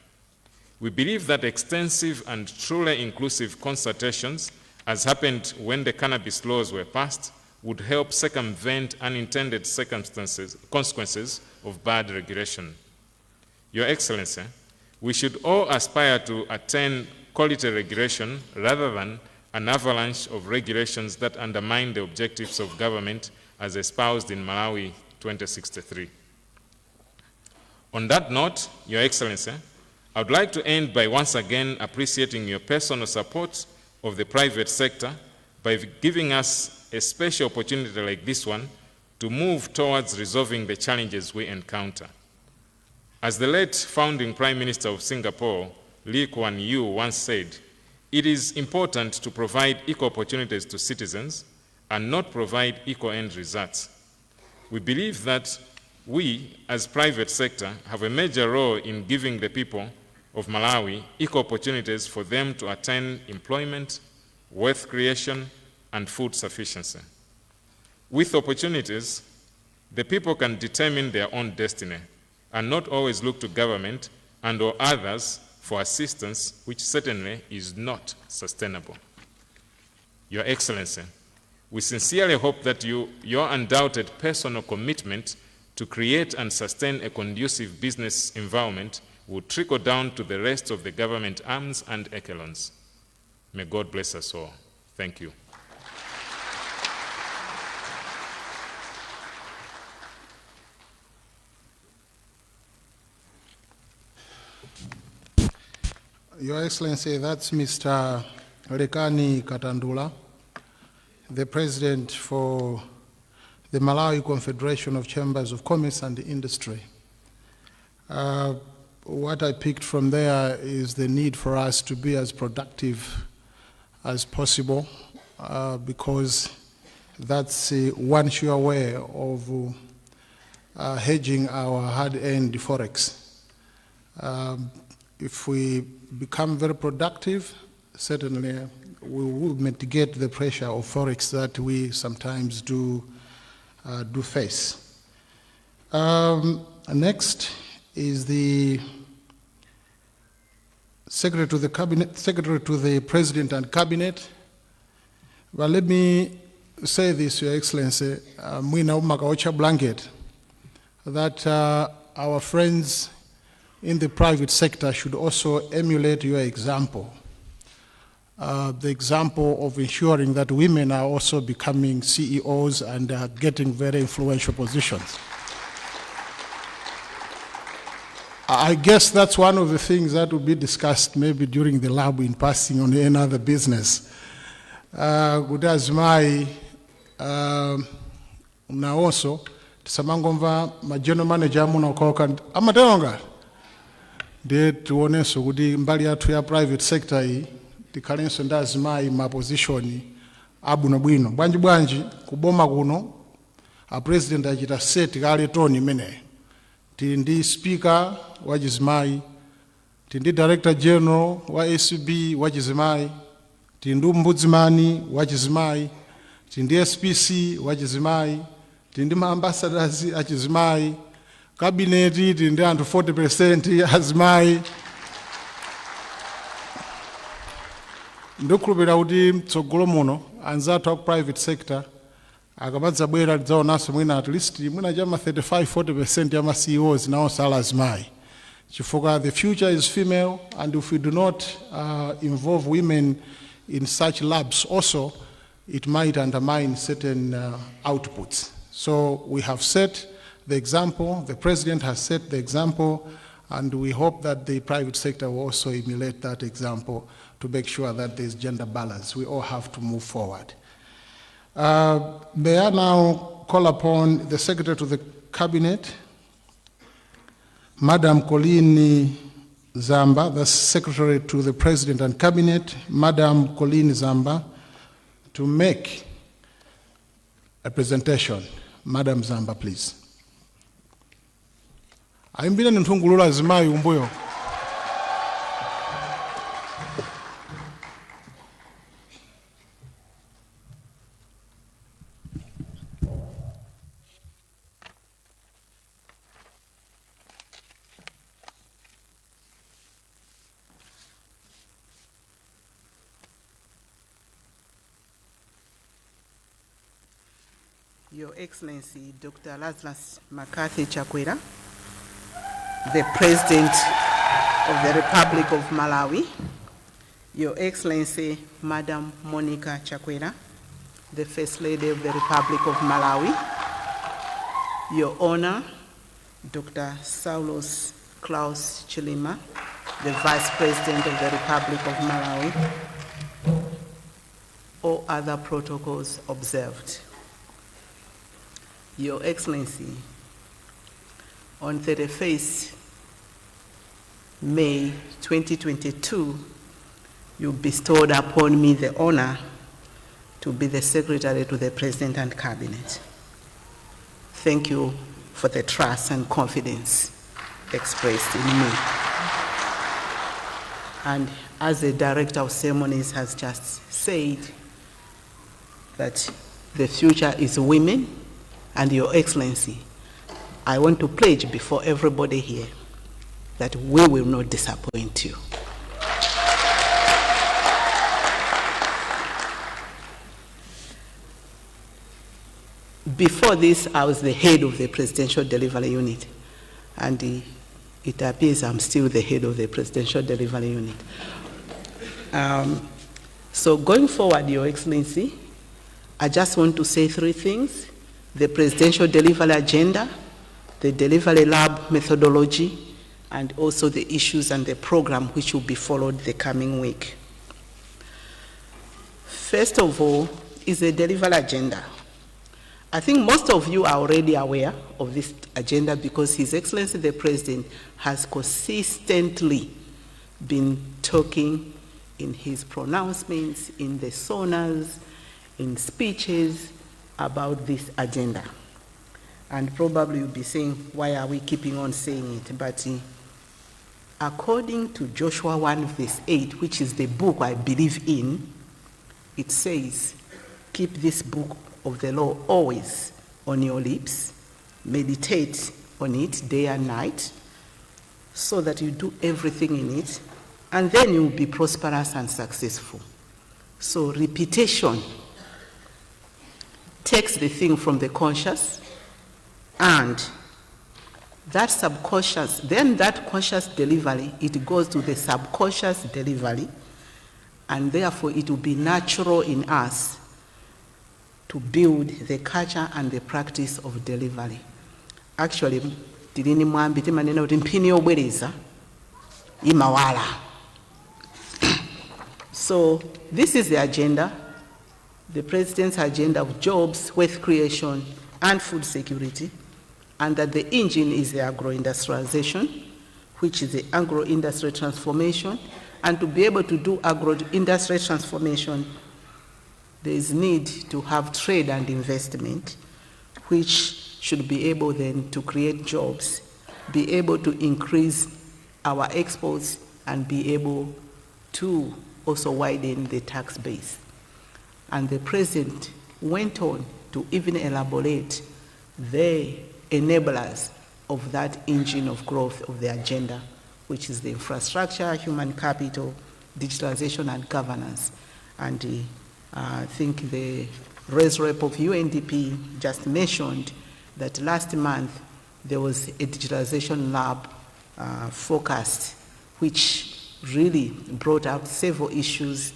We believe that extensive and truly inclusive consultations, as happened when the cannabis laws were passed, would help circumvent unintended consequences of bad regulation. Your Excellency, we should all aspire to attain quality regulation rather than an avalanche of regulations that undermine the objectives of government as espoused in Malawi 2063. On that note, Your Excellency, I would like to end by once again appreciating your personal support of the private sector by giving us a special opportunity like this one to move towards resolving the challenges we encounter. As the late founding Prime Minister of Singapore, Lee Kuan Yew, once said, it is important to provide equal opportunities to citizens and not provide equal end results. We believe that we, as private sector, have a major role in giving the people of Malawi equal opportunities for them to attain employment, wealth creation, and food sufficiency. With opportunities, the people can determine their own destiny and not always look to government and or others for assistance, which certainly is not sustainable. Your Excellency, we sincerely hope that your undoubted personal commitment to create and sustain a conducive business environment will trickle down to the rest of the government arms and echelons. May God bless us all. Thank you. Your Excellency, that's Mr. Lekani Katandula, the President for the Malawi Confederation of Chambers of Commerce and Industry. What I picked from there is the need for us to be as productive as possible because that's one sure way of hedging our hard-earned forex. If we become very productive, certainly we will mitigate the pressure of forex that we sometimes do face. Next is the Secretary to the President and Cabinet. Well, let me say this, Your Excellency, mwina umakaocha blanket, that our friends in the private sector should also emulate your example. The example of ensuring that women are also becoming CEOs and getting very influential positions. I guess that's one of the things that will be discussed maybe during the lab in passing on any other business. Good as my na also tisamangomva ma general manager muna ukoka amatenonga de tuoneso kuti mbali yathu ya private sector hii tikalenso ndazimai ma position abwinobwino bwanji kuboma kuno a president achita set kale toni imene tindi speaker wachizimai tindi director general wa ACB wachizimai tindi ombudsman wachizimai tindi SPC wachizimai tindi ma ambassadors achizimai cabinet tindi anthu 40% azimai. Ndikhulupirira kuti mtsogolo muno anzathu aku private sector akamadza bwera lidzaonanso mwina at least mwina chama 35-40% ya ma CEOs nawonso ali azimayi, chifukwa the future is female, and if we do not involve women in such labs also, it might undermine certain outputs. So we have set the example, the president has set the example, and we hope that the private sector will also emulate that example to make sure that there's gender balance. We all have to move forward. May I now call upon the Secretary to the Cabinet, Madam Colleen Zamba, the Secretary to the President and Cabinet, Madam Colleen Zamba, to make a presentation. Madam Zamba, please. Aimbira ntungulula azimayi umbuyo. Your Excellency, Dr. Lazarus McCarthy Chakwera, the President of the Republic of Malawi, Your Excellency, Madam Monica Chakwera, the First Lady of the Republic of Malawi, Your Honor, Dr. Saulos Klaus Chilima, the Vice President of the Republic of Malawi, all other protocols observed. Your Excellency, on 31st May 2022, you bestowed upon me the honor to be the Secretary to the President and Cabinet. Thank you for the trust and confidence expressed in me. And as the Director of Ceremonies has just said, that the future is women, and Your Excellency, I want to pledge before everybody here that we will not disappoint you. Before this, I was the head of the Presidential Delivery Unit, and it appears I'm still the head of the Presidential Delivery Unit. So going forward, Your Excellency, I just want to say three things: the Presidential Delivery Agenda, the Delivery Lab methodology, and also the issues and the program which will be followed the coming week. First of all is the Delivery Agenda. I think most of you are already aware of this agenda because His Excellency the President has consistently been talking in his pronouncements, in the sonas, in speeches about this agenda. And probably you'll be saying, why are we keeping on saying it? But according to Joshua 1 verse 8, which is the book I believe in, it says, keep this book of the law always on your lips, meditate on it day and night, so that you do everything in it, and then you will be prosperous and successful. So repetition takes the thing from the conscious, and that subconscious, then that conscious delivery, it goes to the subconscious delivery, and therefore it will be natural in us to build the culture and the practice of delivery. Actually, tilini mwambi timanena kuti mphini yobwereza imawala. So this is the agenda, the President's agenda of jobs, wealth creation, and food security, and that the engine is the agro-industrialization, which is the agro-industry transformation. And to be able to do agro-industry transformation, there is need to have trade and investment, which should be able then to create jobs, be able to increase our exports, and be able to also widen the tax base. And the President went on to even elaborate the enablers of that engine of growth of the agenda, which is the infrastructure, human capital, digitalization, and governance. And I think the Res Rep of UNDP just mentioned that last month there was a digitalization lab forecast, which really brought out several issues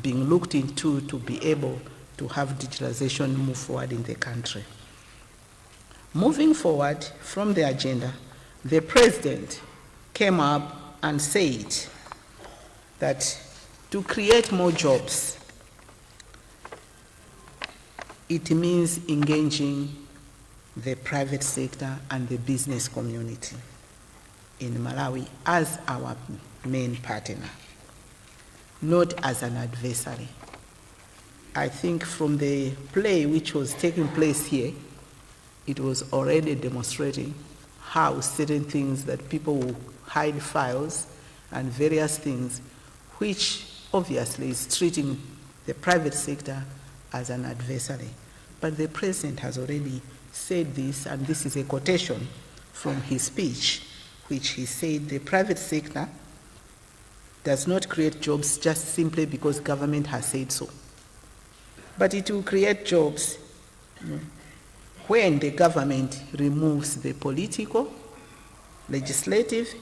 being looked into to be able to have digitalization move forward in the country. Moving forward from the agenda, the President came up and said that to create more jobs, it means engaging the private sector and the business community in Malawi as our main partner, not as an adversary. I think from the play which was taking place here, it was already demonstrating how certain things that people will hide files and various things, which obviously is treating the private sector as an adversary. But the President has already said this, and this is a quotation from his speech, which he said the private sector does not create jobs just simply because government has said so. But it will create jobs when the government removes the political, legislative,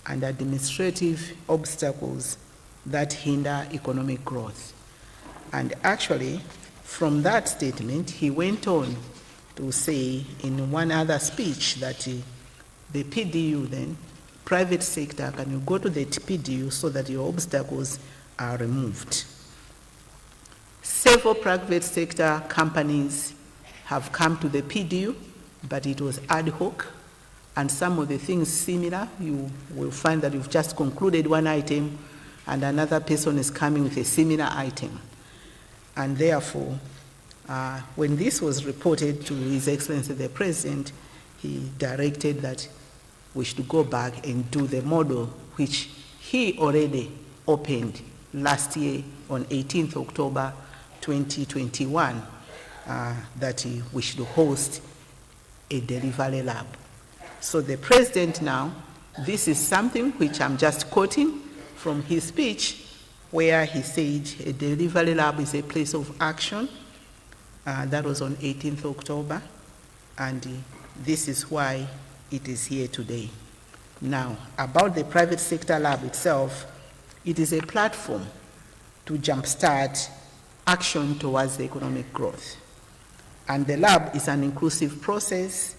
and administrative obstacles that hinder economic growth. And actually, from that statement, he went on to say in one other speech that the PDU then, private sector, can you go to the PDU so that your obstacles are removed. Several private sector companies have come to the PDU, but it was ad hoc, and some of the things similar. You will find that you've just concluded one item and another person is coming with a similar item. And therefore, when this was reported to His Excellency the President, he directed that we should go back and do the model which he already opened last year on 18th October 2021, that we should host a delivery lab. So the President now, this is something which I'm just quoting from his speech, where he said a delivery lab is a place of action. That was on 18th October, and this is why it is here today. Now, about the private sector lab itself, it is a platform to jumpstart action towards the economic growth. And the lab is an inclusive process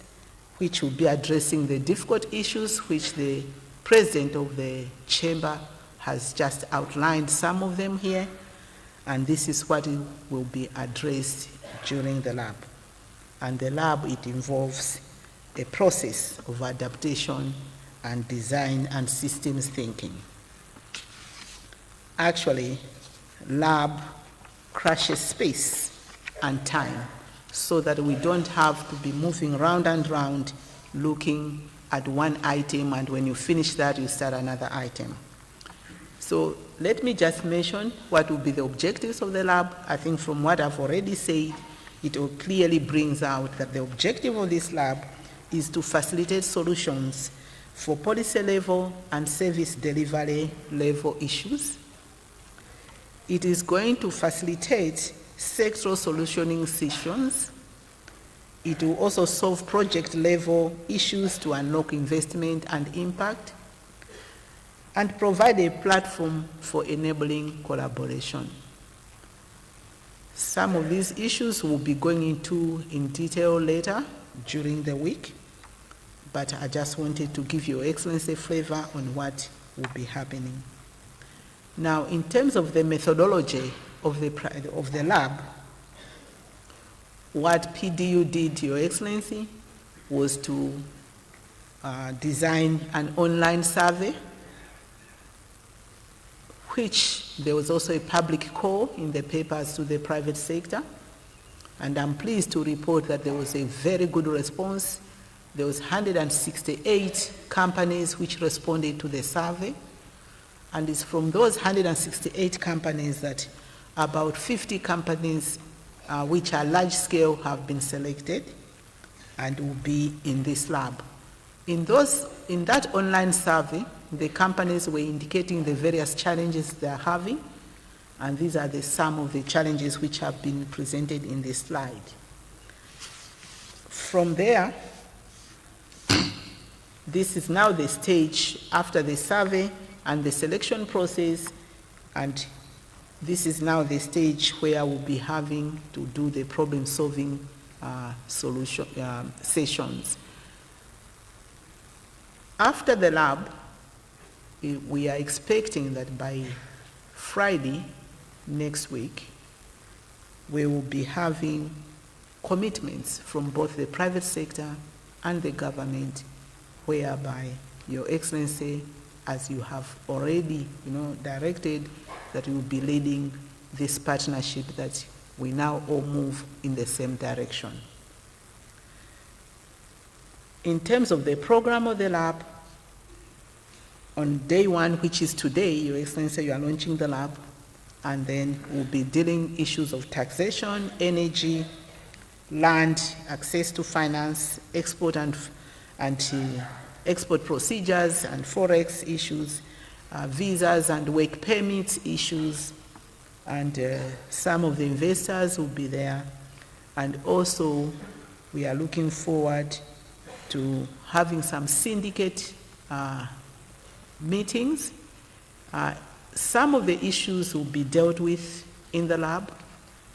which will be addressing the difficult issues which the President of the Chamber has just outlined some of them here, and this is what will be addressed during the lab. And the lab, it involves a process of adaptation and design and systems thinking. Actually, lab crushes space and time so that we don't have to be moving round and round looking at one item, and when you finish that, you start another item. So let me just mention what will be the objectives of the lab. I think from what I've already said, it all clearly brings out that the objective of this lab is to facilitate solutions for policy level and service delivery level issues. It is going to facilitate sectoral solutioning sessions. It will also solve project level issues to unlock investment and impact, and provide a platform for enabling collaboration. Some of these issues we'll be going into in detail later during the week, but I just wanted to give Your Excellency a flavor on what will be happening. Now, in terms of the methodology of the lab, what PDU did, Your Excellency, was to design an online survey, which there was also a public call in the papers to the private sector. And I'm pleased to report that there was a very good response. There was 168 companies which responded to the survey. And it's from those 168 companies that about 50 companies which are large scale have been selected and will be in this lab. In that online survey, the companies were indicating the various challenges they are having, and these are some of the challenges which have been presented in this slide. From there, this is now the stage after the survey and the selection process, and this is now the stage where we'll be having to do the problem-solving sessions. After the lab, we are expecting that by Friday next week, we will be having commitments from both the private sector and the government, whereby Your Excellency, as you have already directed, that you will be leading this partnership, that we now all move in the same direction. In terms of the program of the lab, on day one, which is today, Your Excellency, you are launching the lab, and then we'll be dealing issues of taxation, energy, land, access to finance, export and export procedures and forex issues, visas and work permits issues, and some of the investors will be there. And also, we are looking forward to having some syndicate meetings. Some of the issues will be dealt with in the lab,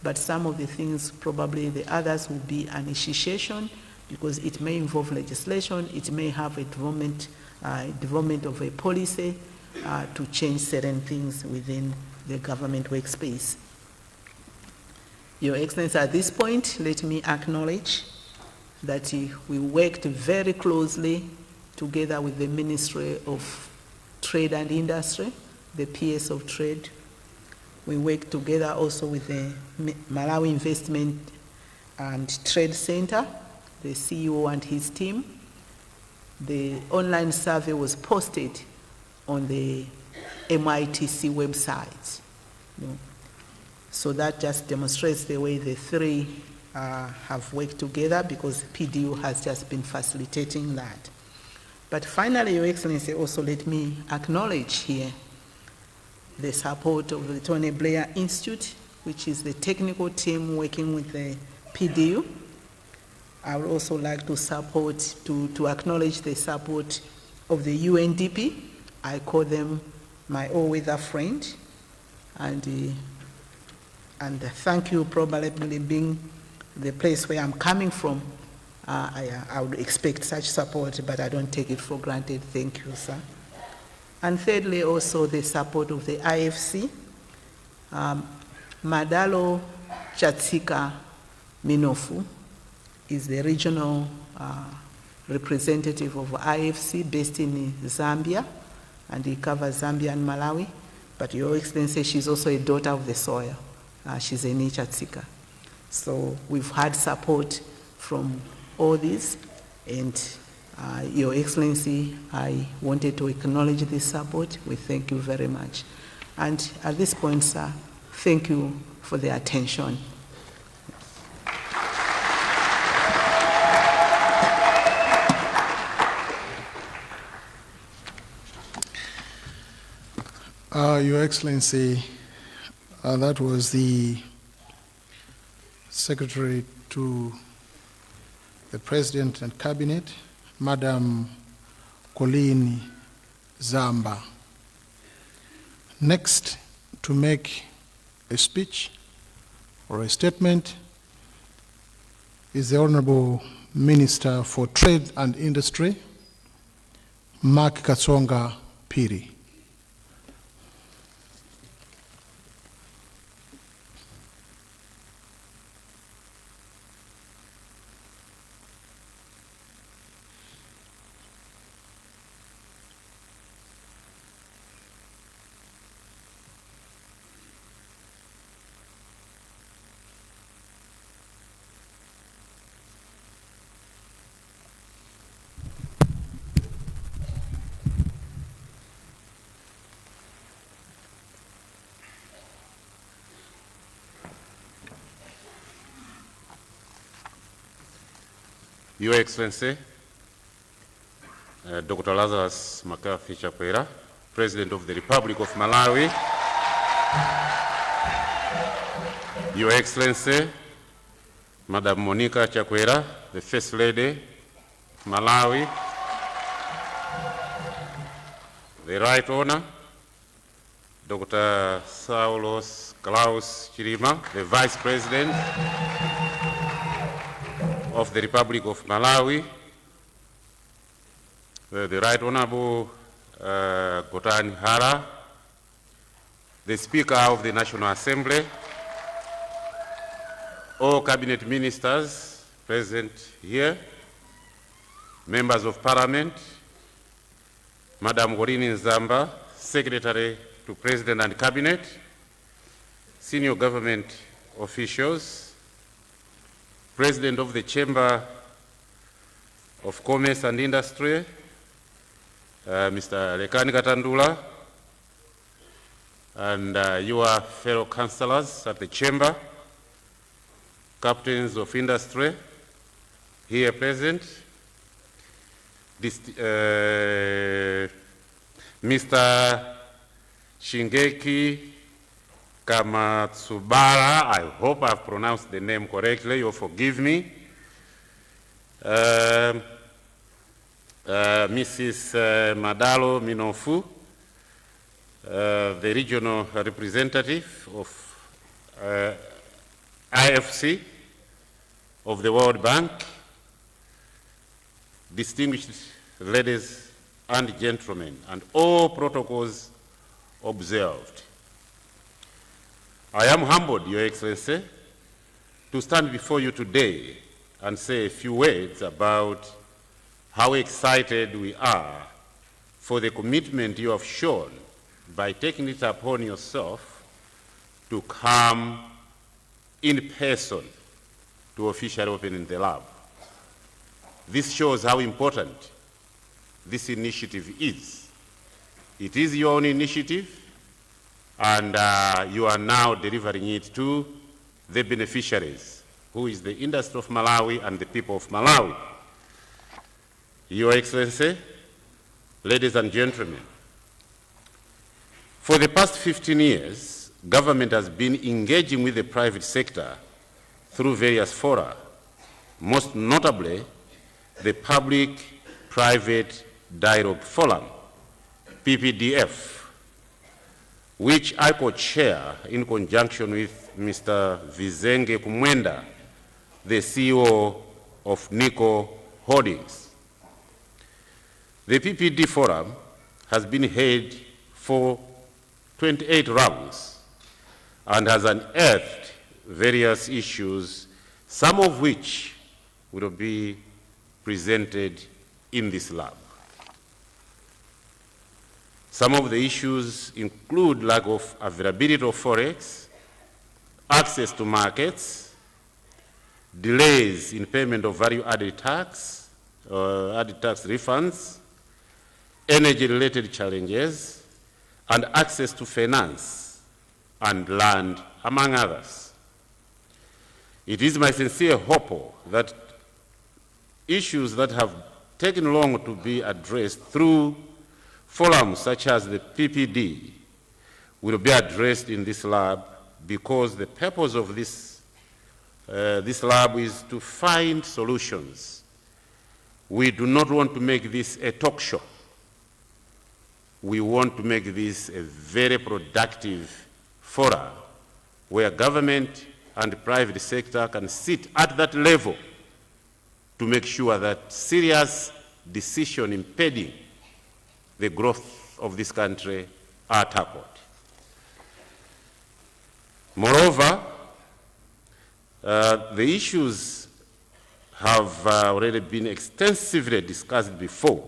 but some of the things, probably the others, will be an initiation, because it may involve legislation, it may have a development of a policy to change certain things within the government workspace. Your Excellency, at this point, let me acknowledge that we worked very closely together with the Ministry of Trade and Industry, the PS of Trade. We worked together also with the Malawi Investment and Trade Center, the CEO and his team. The online survey was posted on the MITC website. So that just demonstrates the way the three have worked together, because PDU has just been facilitating that. But finally, Your Excellency, also let me acknowledge here the support of the Tony Blair Institute, which is the technical team working with the PDU. I would also like to acknowledge the support of the UNDP. I call them my all-weather friend, and thank you, probably being the place where I'm coming from. I would expect such support, but I don't take it for granted. Thank you, sir. And thirdly, also the support of the IFC. Madalo Chatsika Minofu is the regional representative of IFC based in Zambia, and he covers Zambia and Malawi. But Your Excellency, she's also a daughter of the soil. She's a Chatsika. So we've had support from all these, and Your Excellency, I wanted to acknowledge this support. We thank you very much. And at this point, sir, thank you for the attention. Your Excellency, that was the Secretary to the President and Cabinet, Madam Colleen Zamba. Next, to make a speech or a statement is the Honorable Minister for Trade and Industry, Mark Katsonga Piri. Your Excellency, Dr. Lazarus Makafi Chakwera, President of the Republic of Malawi, Your Excellency, Madam Monica Chakwera, the First Lady, Malawi, the Right Honor, Dr. Saulos Klaus Chirima, the Vice President of the Republic of Malawi, the Right Honorable Gotani Hara, the Speaker of the National Assembly, all Cabinet Ministers present here, Members of Parliament, Madam Gorini Nzamba, Secretary to President and Cabinet, senior government officials, President of the Chamber of Commerce and Industry, Mr. Lekani Katandula, and your fellow councillors at the Chamber, captains of industry here present, Mr. Shingeki Kamatsubara, I hope I've pronounced the name correctly, you'll forgive me. Mrs. Madalo Minofu, the regional representative of IFC of the World Bank, distinguished ladies and gentlemen, and all protocols observed. I am humbled, Your Excellency, to stand before you today and say a few words about how excited we are for the commitment you have shown by taking it upon yourself to come in person to officially open the lab. This shows how important this initiative is. It is your own initiative, and you are now delivering it to the beneficiaries, who is the industry of Malawi and the people of Malawi. Your Excellency, ladies and gentlemen, for the past 15 years, government has been engaging with the private sector through various fora, most notably the Public-Private Dialogue Forum, PPDF, which I co-chair in conjunction with Mr. Vizenge Kumwenda, the CEO of Nico Holdings. The PPD Forum has been held for 28 rounds and has unearthed various issues, some of which will be presented in this lab. Some of the issues include lack of availability of forex, access to markets, delays in payment of value-added tax, added tax refunds, energy-related challenges, and access to finance and land, among others. It is my sincere hope that issues that have taken long to be addressed through forums such as the PPD will be addressed in this lab, because the purpose of this lab is to find solutions. We do not want to make this a talk show. We want to make this a very productive forum where government and the private sector can sit at that level to make sure that serious decisions impeding the growth of this country are tackled. Moreover, the issues have already been extensively discussed before,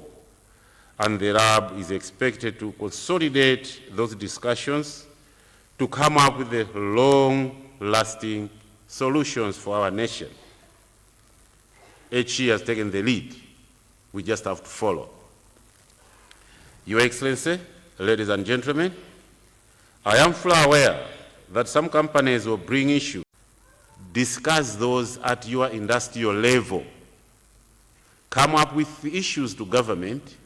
and the lab is expected to consolidate those discussions to come up with the long-lasting solutions for our nation. HE has taken the lead. We just have to follow. Your Excellency, ladies and gentlemen, I am fully aware that some companies will bring issues. Discuss those at your industrial level. Come up with issues to government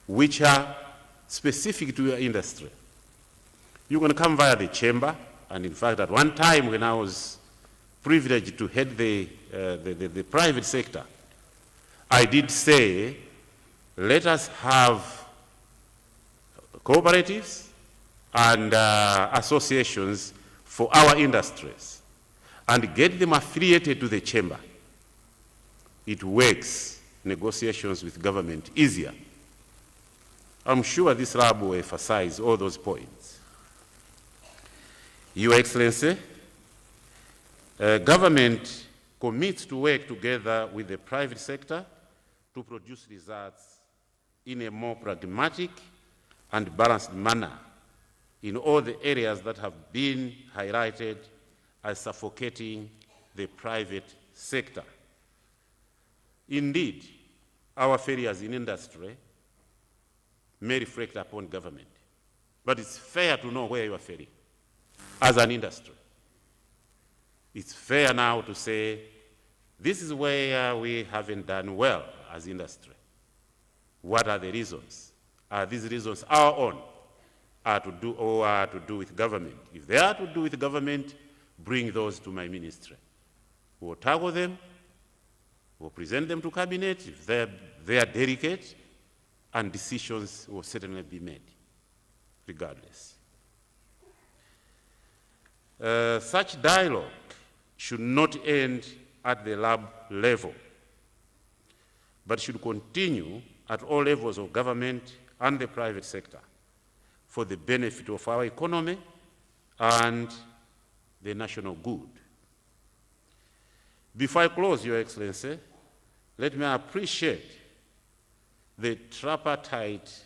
which are specific to your industry. You can come via the chamber, and in fact, at one time when I was privileged to head the private sector, I did say, let us have cooperatives and associations for our industries and get them affiliated to the chamber. It makes negotiations with government easier. I'm sure this lab will emphasize all those points. Your Excellency, government commits to work together with the private sector to produce results in a more pragmatic and balanced manner in all the areas that have been highlighted as suffocating the private sector. Indeed, our failures in industry may reflect upon government, but it's fair to know where you are failing as an industry. It's fair now to say, this is where we haven't done well as industry. What are the reasons? Are these reasons our own? Are to do with government? If they are to do with government, bring those to my ministry. We'll tackle them, we'll present them to cabinet if they are delicate, and decisions will certainly be made, regardless. Such dialogue should not end at the lab level, but should continue at all levels of government and the private sector for the benefit of our economy and the national good. Before I close, Your Excellency, let me appreciate the tripartite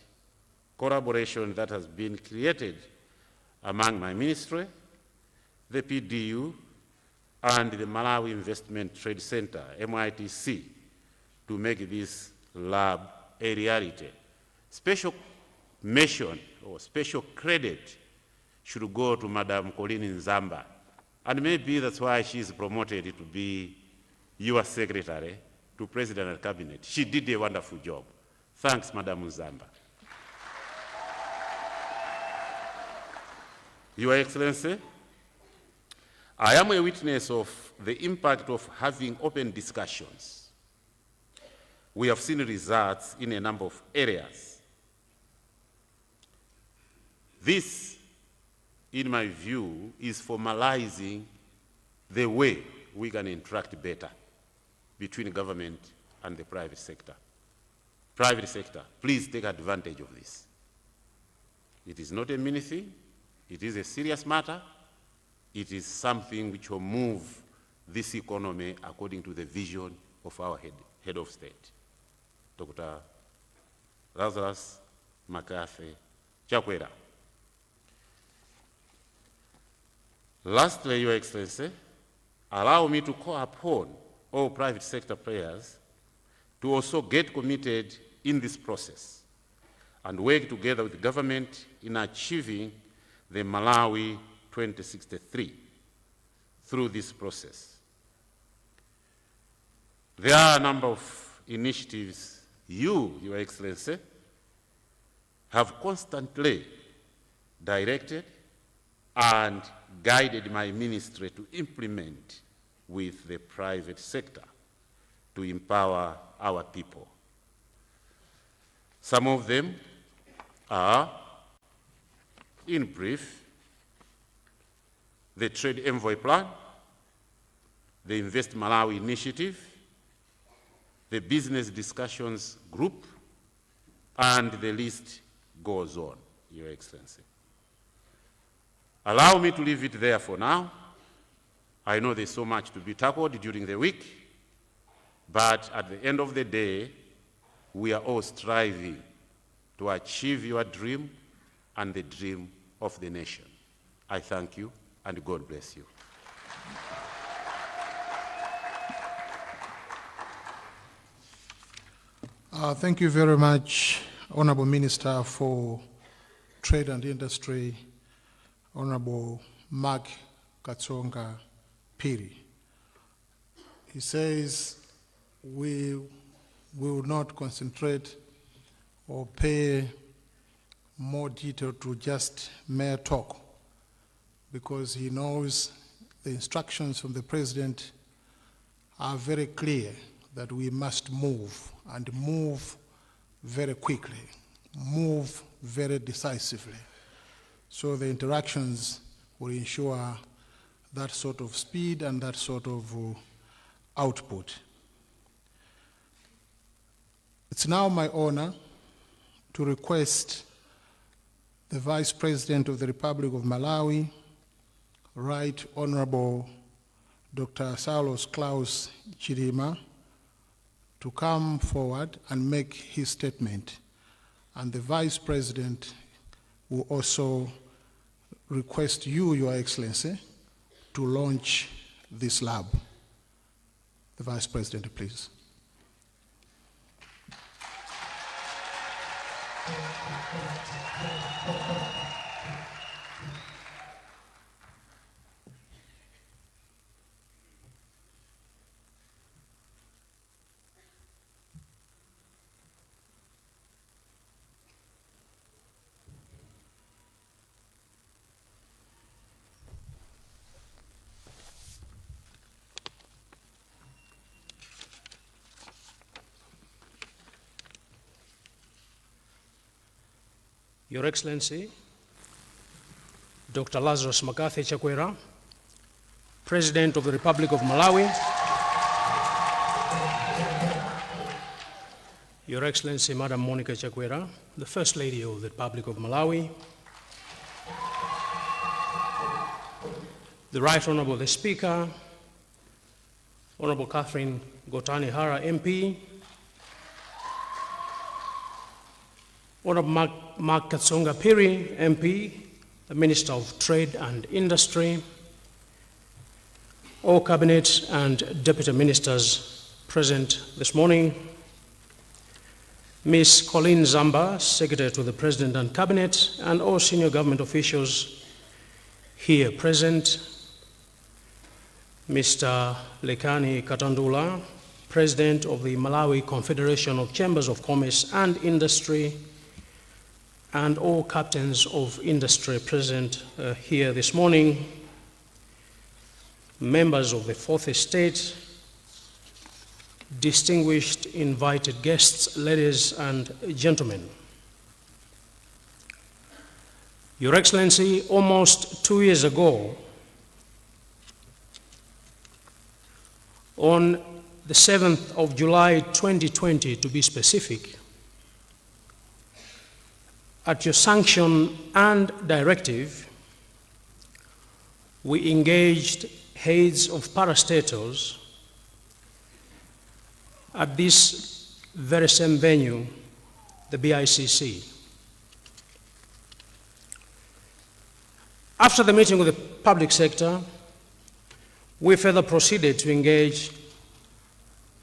collaboration that has been created among my ministry, the PDU, and the Malawi Investment Trade Center, MITC, to make this lab a reality. Special mention or special credit should go to Madam Colleen Nzamba, and maybe that's why she's promoted to be your secretary to President and Cabinet. She did a wonderful job. Thanks, Madam Nzamba. Your Excellency, I am a witness of the impact of having open discussions. We have seen results in a number of areas. This, in my view, is formalizing the way we can interact better between government and the private sector. Private sector, please take advantage of this. It is not a mini thing. It is a serious matter. It is something which will move this economy according to the vision of our head of state, Dr. Lazarus McCarthy Chakwera. Lastly, Your Excellency, allow me to call upon all private sector players to also get committed in this process and work together with the government in achieving the Malawi 2063 through this process. There are a number of initiatives you, Your Excellency, have constantly directed and guided my ministry to implement with the private sector to empower our people. Some of them are, in brief, the Trade Envoy Plan, the Invest Malawi Initiative, the Business Discussions Group, and the list goes on, Your Excellency. Allow me to leave it there for now. I know there's so much to be tackled during the week, but at the end of the day, we are all striving to achieve your dream and the dream of the nation. I thank you, and God bless you. Thank you very much, Honorable Minister for Trade and Industry, Honorable Mark Katsonga Piri. He says we will not concentrate or pay more detail to just mere talk, because he knows the instructions from the President are very clear that we must move, and move very quickly, move very decisively. So the interactions will ensure that sort of speed and that sort of output. It's now my honor to request the Vice President of the Republic of Malawi, Right Honorable Dr. Saulos Klaus Chilima, to come forward and make his statement. And the Vice President will also request you, Your Excellency, to launch this lab. The Vice President, please. Your Excellency, Dr. Lazarus Makathi Chakwera, President of the Republic of Malawi, Your Excellency, Madam Monica Chakwera, the First Lady of the Republic of Malawi, the Right Honorable the Speaker, Honorable Catherine Gotani Hara MP, Honorable Mark Katsonga Piri, MP, the Minister of Trade and Industry, all Cabinet and Deputy Ministers present this morning, Ms. Colleen Zamba, Secretary to the President and Cabinet, and all senior government officials here present, Mr. Lekani Katandula, President of the Malawi Confederation of Chambers of Commerce and Industry, and all captains of industry present here this morning, members of the Fourth Estate, distinguished invited guests, ladies and gentlemen. Your Excellency, almost 2 years ago, on the 7th of July 2020 to be specific, at your sanction and directive, we engaged heads of parastatals at this very same venue, the BICC. After the meeting with the public sector, we further proceeded to engage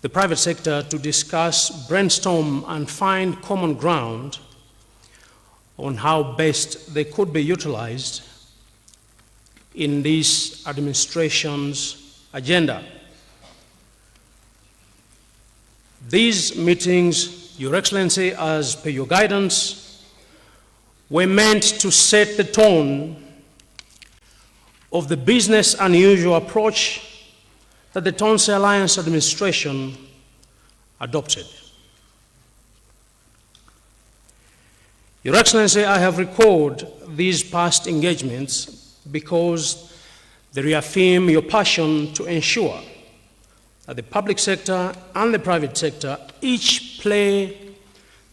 the private sector to discuss, brainstorm, and find common ground on how best they could be utilized in this administration's agenda. These meetings, Your Excellency, as per your guidance, were meant to set the tone of the business unusual approach that the Tonse Alliance administration adopted. Your Excellency, I have recalled these past engagements because they reaffirm your passion to ensure that the public sector and the private sector each play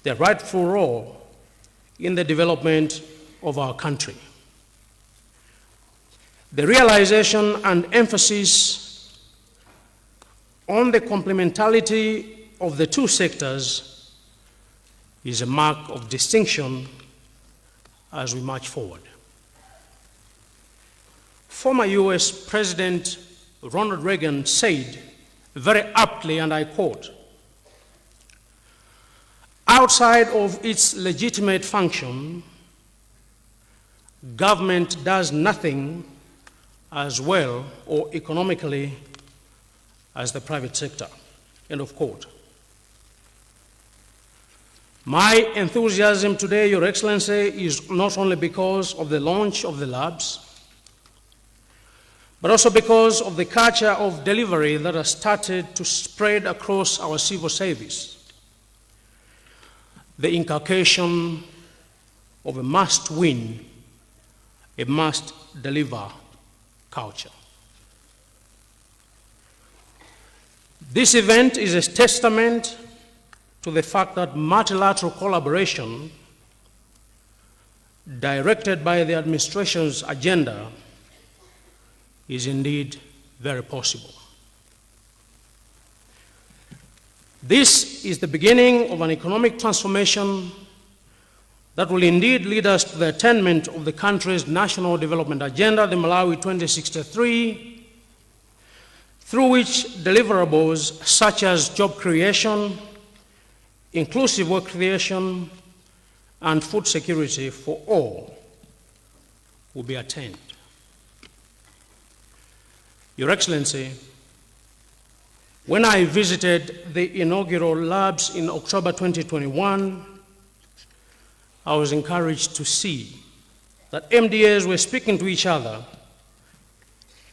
their rightful role in the development of our country. The realization and emphasis on the complementarity of the two sectors is a mark of distinction as we march forward. Former US President Ronald Reagan said very aptly, and I quote, "Outside of its legitimate function, government does nothing as well or economically as the private sector," end of quote. My enthusiasm today, Your Excellency, is not only because of the launch of the labs, but also because of the culture of delivery that has started to spread across our civil service. The inculcation of a must-win, a must-deliver culture. This event is a testament to the fact that multilateral collaboration directed by the administration's agenda is indeed very possible. This is the beginning of an economic transformation that will indeed lead us to the attainment of the country's national development agenda, the Malawi 2063, through which deliverables such as job creation, inclusive work creation, and food security for all will be attained. Your Excellency, when I visited the inaugural labs in October 2021, I was encouraged to see that MDAs were speaking to each other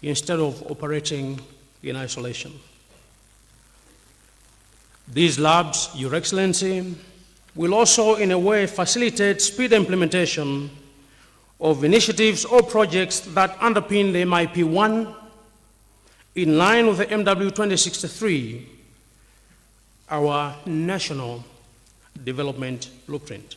instead of operating in isolation. These labs, Your Excellency, will also in a way facilitate speed implementation of initiatives or projects that underpin the MIP1 in line with the MW 2063, our national development blueprint.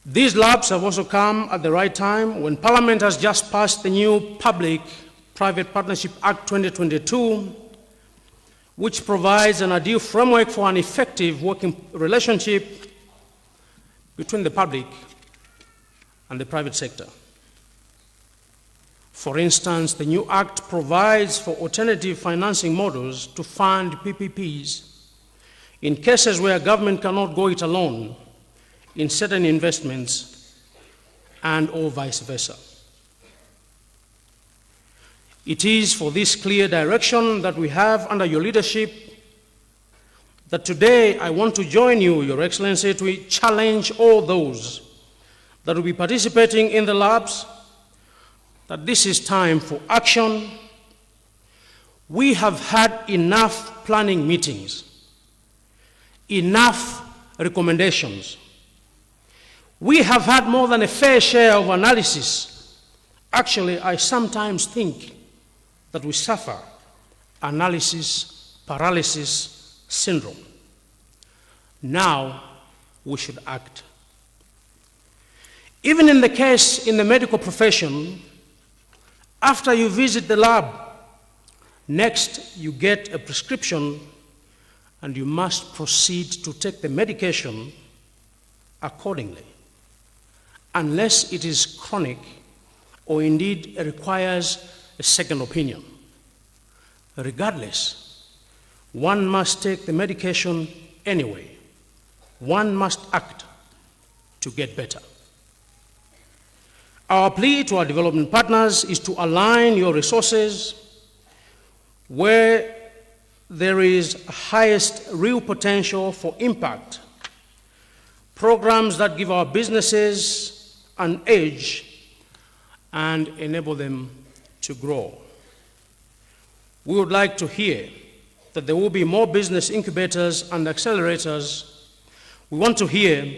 These labs have also come at the right time when Parliament has just passed the new Public-Private Partnership Act 2022, which provides an ideal framework for an effective working relationship between the public and the private sector. For instance, the new Act provides for alternative financing models to fund PPPs in cases where government cannot go it alone in certain investments and or vice versa. It is for this clear direction that we have under your leadership that today I want to join you, Your Excellency, to challenge all those that will be participating in the labs that this is time for action. We have had enough planning meetings, enough recommendations. We have had more than a fair share of analysis. Actually, I sometimes think that we suffer analysis paralysis syndrome. Now we should act. Even in the case in the medical profession, after you visit the lab, next you get a prescription and you must proceed to take the medication accordingly, unless it is chronic or indeed requires a second opinion. Regardless, one must take the medication anyway. One must act to get better. Our plea to our development partners is to align your resources where there is highest real potential for impact, programs that give our businesses an edge and enable them to grow. We would like to hear that there will be more business incubators and accelerators. We want to hear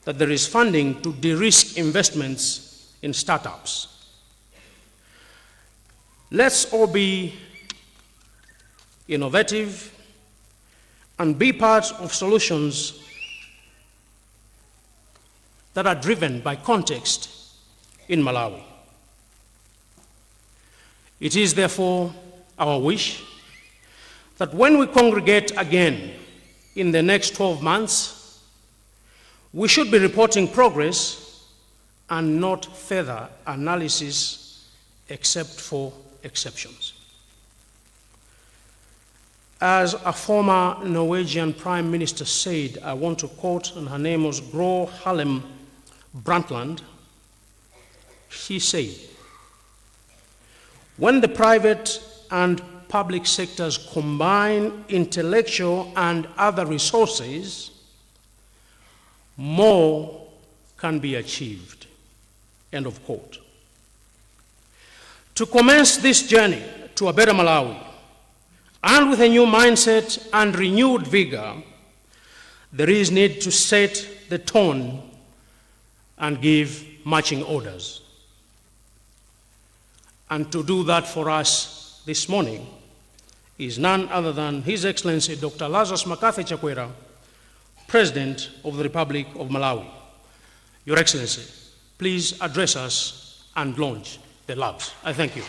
that there is funding to de-risk investments in startups. Let's all be innovative and be part of solutions that are driven by context in Malawi. It is therefore our wish that when we congregate again in the next 12 months, we should be reporting progress and not further analysis, except for exceptions. As a former Norwegian Prime Minister said, I want to quote, and her name was Gro Harlem Brundtland, she said, "When the private and public sectors combine intellectual and other resources, more can be achieved." End of quote. To commence this journey to a better Malawi, and with a new mindset and renewed vigor, there is need to set the tone and give marching orders. And to do that for us this morning is none other than His Excellency Dr. Lazarus Makathi Chakwera, President of the Republic of Malawi. Your Excellency, please address us and launch the labs. I thank you.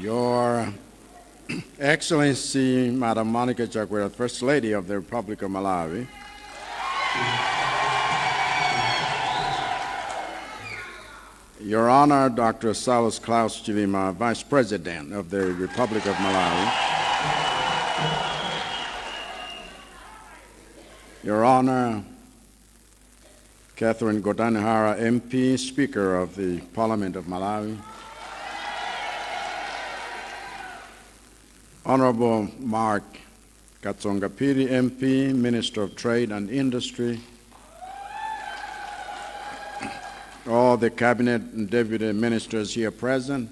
Your Excellency, Madam Monica Chakwera, First Lady of the Republic of Malawi, Your Honor, Dr. Salos Klaus Chilima, Vice President of the Republic of Malawi, Your Honor, Catherine Godanihara, MP, Speaker of the Parliament of Malawi, Honorable Mark Katsongapiri, MP, Minister of Trade and Industry, all the cabinet and deputy ministers here present,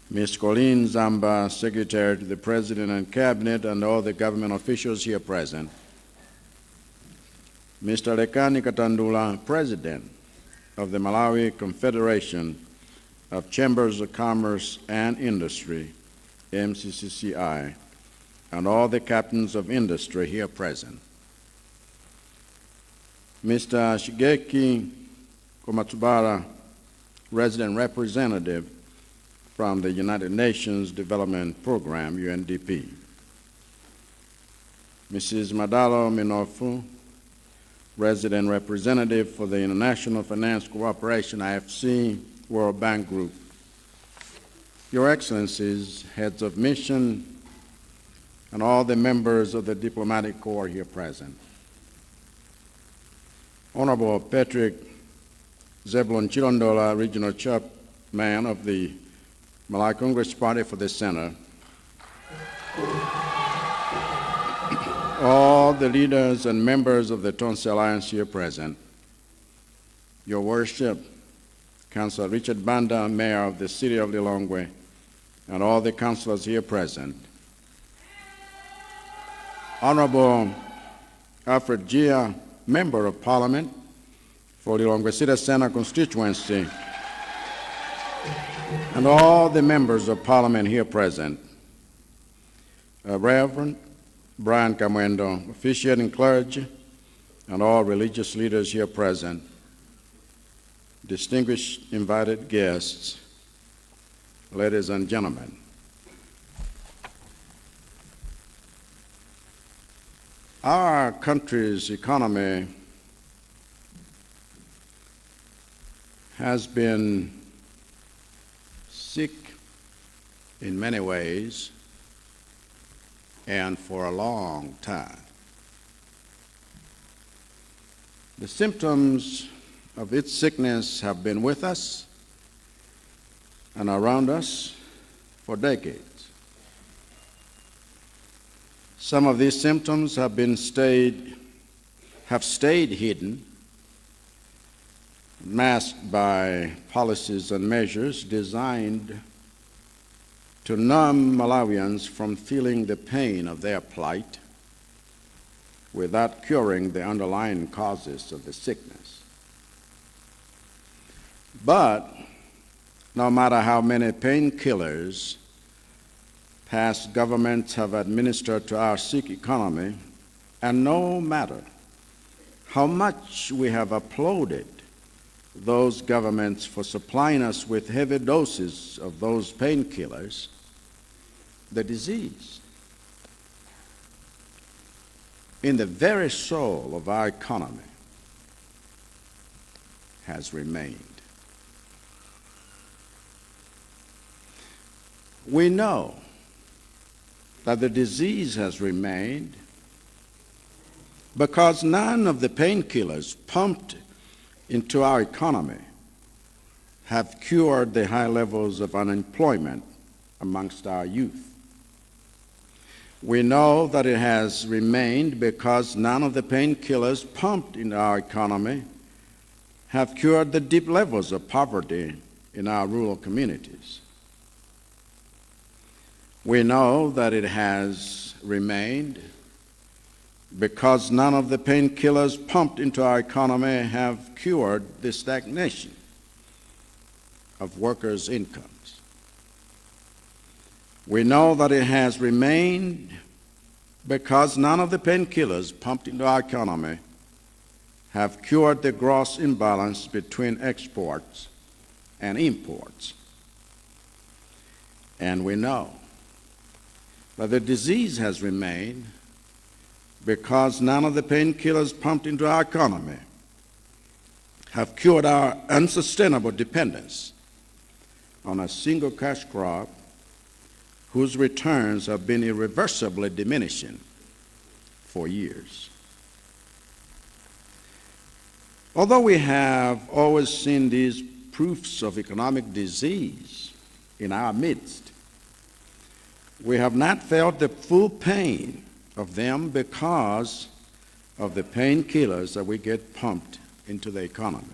Ms. Colleen Zamba, Secretary to the President and Cabinet, and all the government officials here present, Mr. Lekani Katandula, President of the Malawi Confederation of Chambers of Commerce and Industry, MCCCI, and all the captains of industry here present. Mr. Shigeki Komatsubara, Resident Representative from the United Nations Development Program, UNDP. Mrs. Madalo Minofu, Resident Representative for the International Finance Cooperation, IFC, World Bank Group. Your Excellencies, heads of mission, and all the members of the diplomatic corps here present. Honorable Patrick Zebulon Chilondola, Regional Chairman of the Malawi Congress Party for the Center. All the leaders and members of the Tonse Alliance here present. Your Worship, Councillor Richard Banda, Mayor of the City of Lilongwe, and all the councillors here present. Honorable Alfred Gia, Member of Parliament for Lilongwe City Center constituency, and all the members of Parliament here present. Reverend Brian Kamwendo, officiating clergy, and all religious leaders here present, distinguished invited guests, ladies and gentlemen. Our country's economy has been sick in many ways and for a long time. The symptoms of its sickness have been with us and around us for decades. Some of these symptoms have stayed hidden, masked by policies and measures designed to numb Malawians from feeling the pain of their plight without curing the underlying causes of the sickness. But no matter how many painkillers past governments have administered to our sick economy, and no matter how much we have applauded those governments for supplying us with heavy doses of those painkillers, the disease in the very soul of our economy has remained. We know that the disease has remained because none of the painkillers pumped into our economy have cured the high levels of unemployment amongst our youth. We know that it has remained because none of the painkillers pumped into our economy have cured the deep levels of poverty in our rural communities. We know that it has remained because none of the painkillers pumped into our economy have cured the stagnation of workers' incomes. We know that it has remained because none of the painkillers pumped into our economy have cured the gross imbalance between exports and imports. And we know that the disease has remained because none of the painkillers pumped into our economy have cured our unsustainable dependence on a single cash crop whose returns have been irreversibly diminishing for years. Although we have always seen these proofs of economic disease in our midst, we have not felt the full pain of them because of the painkillers that we get pumped into the economy.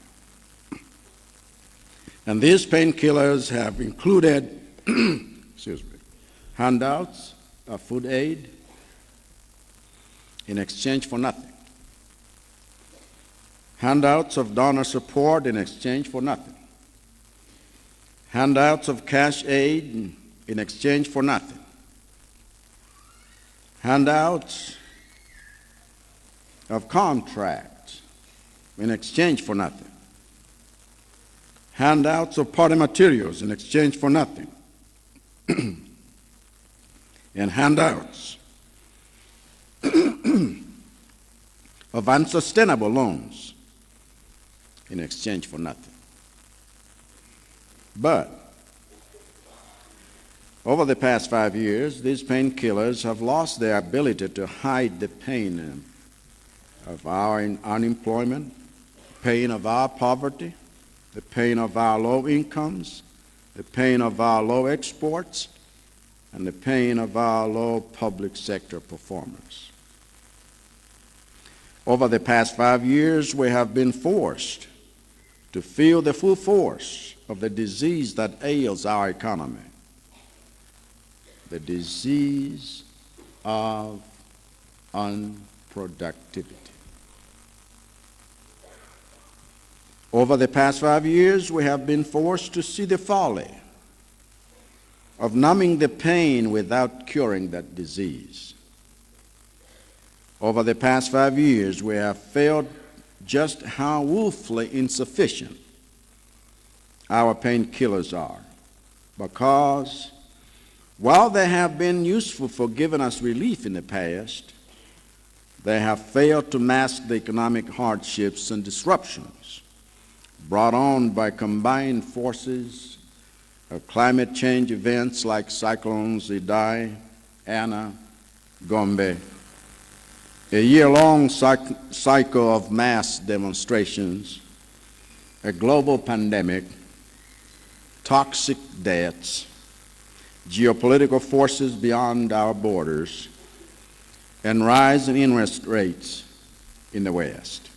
And these painkillers have included excuse me, handouts of food aid in exchange for nothing, handouts of donor support in exchange for nothing, handouts of cash aid in exchange for nothing, handouts of contracts in exchange for nothing, handouts of party materials in exchange for nothing, and handouts of unsustainable loans in exchange for nothing. But over the past 5 years, these painkillers have lost their ability to hide the pain of our unemployment, pain of our poverty, the pain of our low incomes, the pain of our low exports, and the pain of our low public sector performance. Over the past 5 years, we have been forced to feel the full force of the disease that ails our economy, the disease of unproductivity. Over the past 5 years, we have been forced to see the folly of numbing the pain without curing that disease. Over the past 5 years, we have felt just how woefully insufficient our painkillers are, because while they have been useful for giving us relief in the past, they have failed to mask the economic hardships and disruptions brought on by combined forces of climate change events like cyclones Idai, Anna, Gombe, a year-long cycle of mass demonstrations, a global pandemic, toxic deaths, geopolitical forces beyond our borders, and rising interest rates in the West.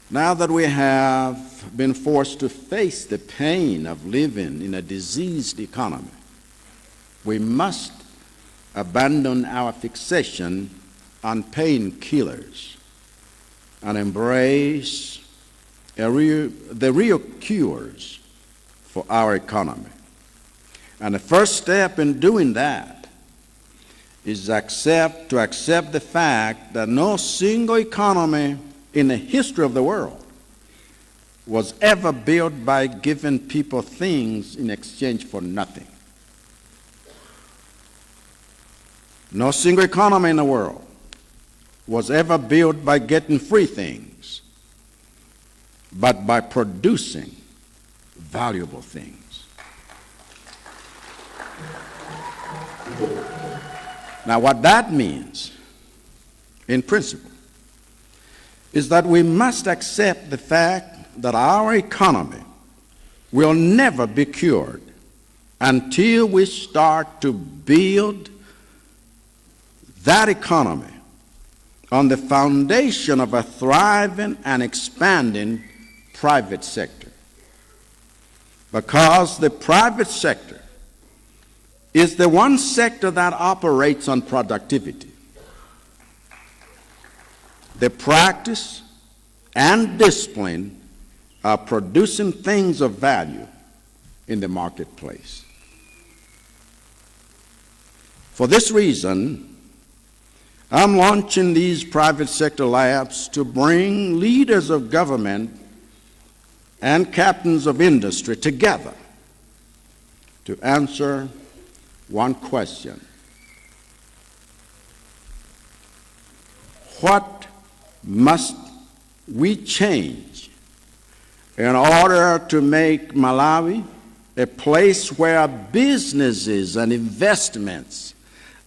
Now that we have been forced to face the pain of living in a diseased economy, we must abandon our fixation on painkillers and embrace the real cures for our economy. And the first step in doing that is to accept the fact that no single economy in the history of the world was ever built by giving people things in exchange for nothing. No single economy in the world was ever built by getting free things, but by producing valuable things. Now, what that means, in principle, is that we must accept the fact that our economy will never be cured until we start to build that economy on the foundation of a thriving and expanding private sector. Because the private sector is the one sector that operates on productivity. The practice and discipline of producing things of value in the marketplace. For this reason, I'm launching these private sector labs to bring leaders of government and captains of industry together to answer one question: what must we change in order to make Malawi a place where businesses and investments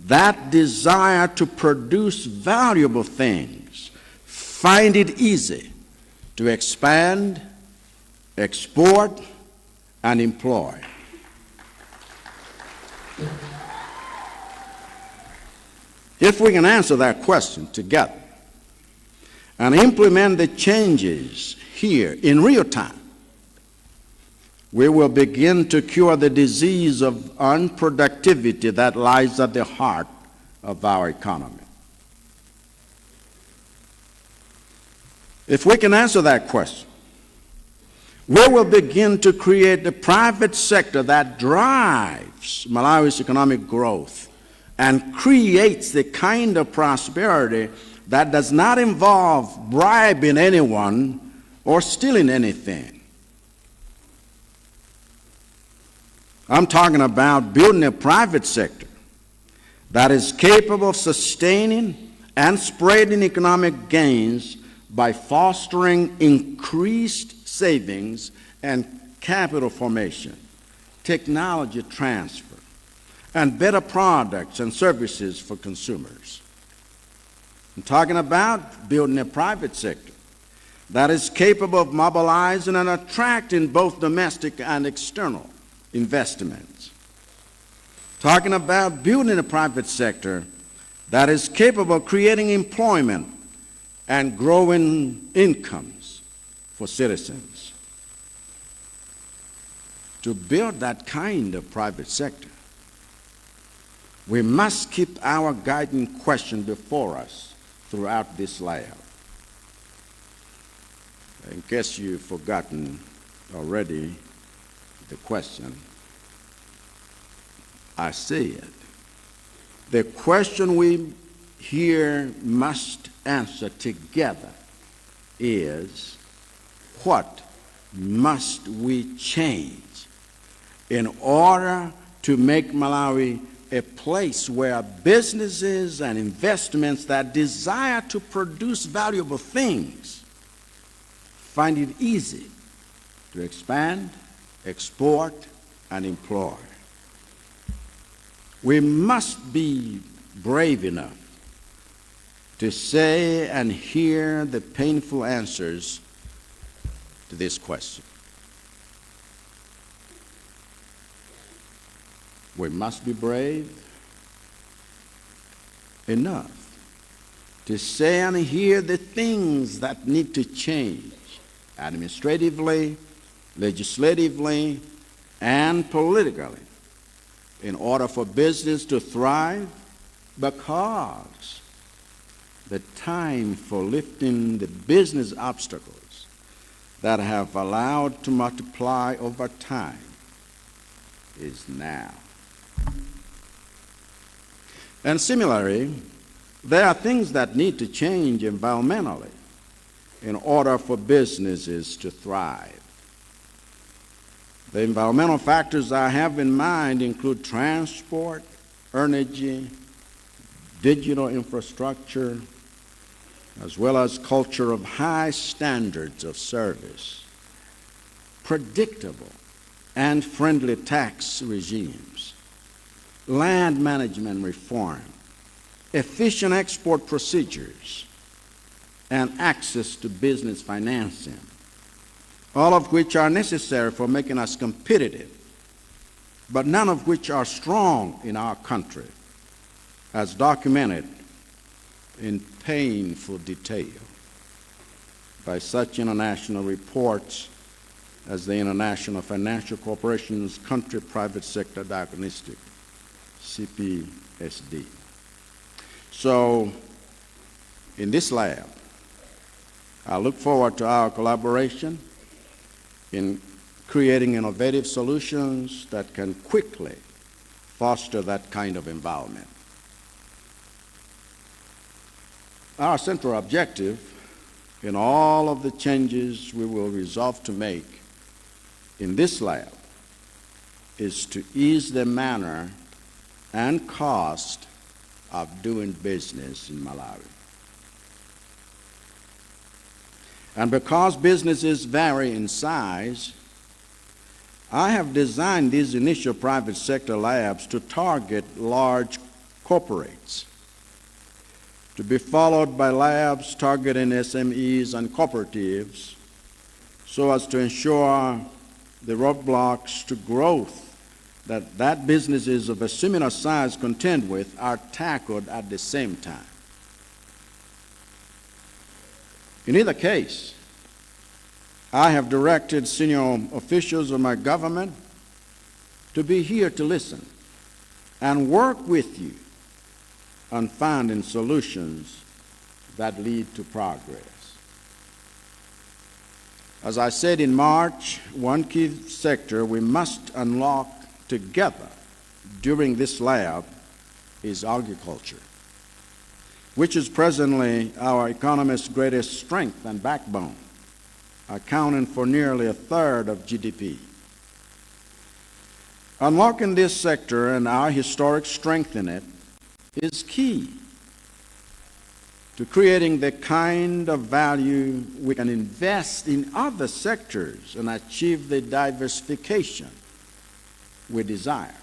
that desire to produce valuable things find it easy to expand, export, and employ? If we can answer that question together, and implement the changes here in real time, we will begin to cure the disease of unproductivity that lies at the heart of our economy. If we can answer that question, we will begin to create the private sector that drives Malawi's economic growth and creates the kind of prosperity that does not involve bribing anyone or stealing anything. I'm talking about building a private sector that is capable of sustaining and spreading economic gains by fostering increased savings and capital formation, technology transfer, and better products and services for consumers. I'm talking about building a private sector that is capable of mobilizing and attracting both domestic and external investments. Talking about building a private sector that is capable of creating employment and growing incomes for citizens. To build that kind of private sector, we must keep our guiding question before us throughout this layout. In case you've forgotten already the question, I say it. The question we here must answer together is, what must we change in order to make Malawi a place where businesses and investments that desire to produce valuable things find it easy to expand, export, and employ? We must be brave enough to say and hear the painful answers to this question. We must be brave enough to say and hear the things that need to change administratively, legislatively, and politically in order for business to thrive, because the time for lifting the business obstacles that have allowed to multiply over time is now. And similarly, there are things that need to change environmentally in order for businesses to thrive. The environmental factors I have in mind include transport, energy, digital infrastructure, as well as culture of high standards of service, predictable and friendly tax regimes, land management reform, efficient export procedures, and access to business financing, all of which are necessary for making us competitive, but none of which are strong in our country, as documented in painful detail by such international reports as the International Financial Corporation's Country Private Sector Diagnostic, CPSD. So, in this lab, I look forward to our collaboration in creating innovative solutions that can quickly foster that kind of environment. Our central objective in all of the changes we will resolve to make in this lab is to ease the manner and cost of doing business in Malawi. And because businesses vary in size, I have designed these initial private sector labs to target large corporates, to be followed by labs targeting SMEs and cooperatives, so as to ensure the roadblocks to growth that businesses of a similar size contend with are tackled at the same time. In either case, I have directed senior officials of my government to be here to listen and work with you on finding solutions that lead to progress. As I said in March, one key sector we must unlock together during this lab is agriculture, which is presently our economy's greatest strength and backbone, accounting for nearly a third of GDP. Unlocking this sector and our historic strength in it is key to creating the kind of value we can invest in other sectors and achieve the diversification we desire.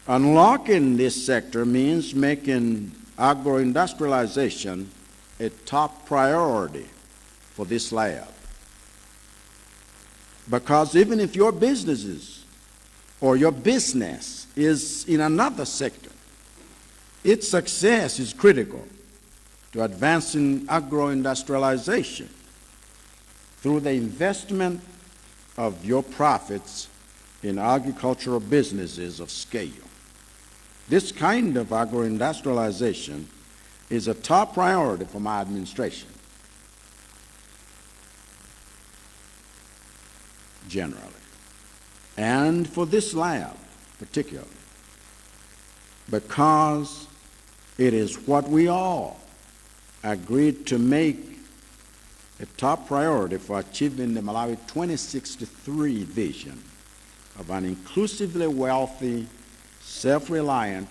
Unlocking this sector means making agro-industrialization a top priority for this lab. Because even if your businesses or your business is in another sector, its success is critical to advancing agro-industrialization through the investment of your profits in agricultural businesses of scale. This kind of agro-industrialization is a top priority for my administration, generally, and for this lab particularly, because it is what we all agreed to make a top priority for achieving the Malawi 2063 vision of an inclusively wealthy, self-reliant,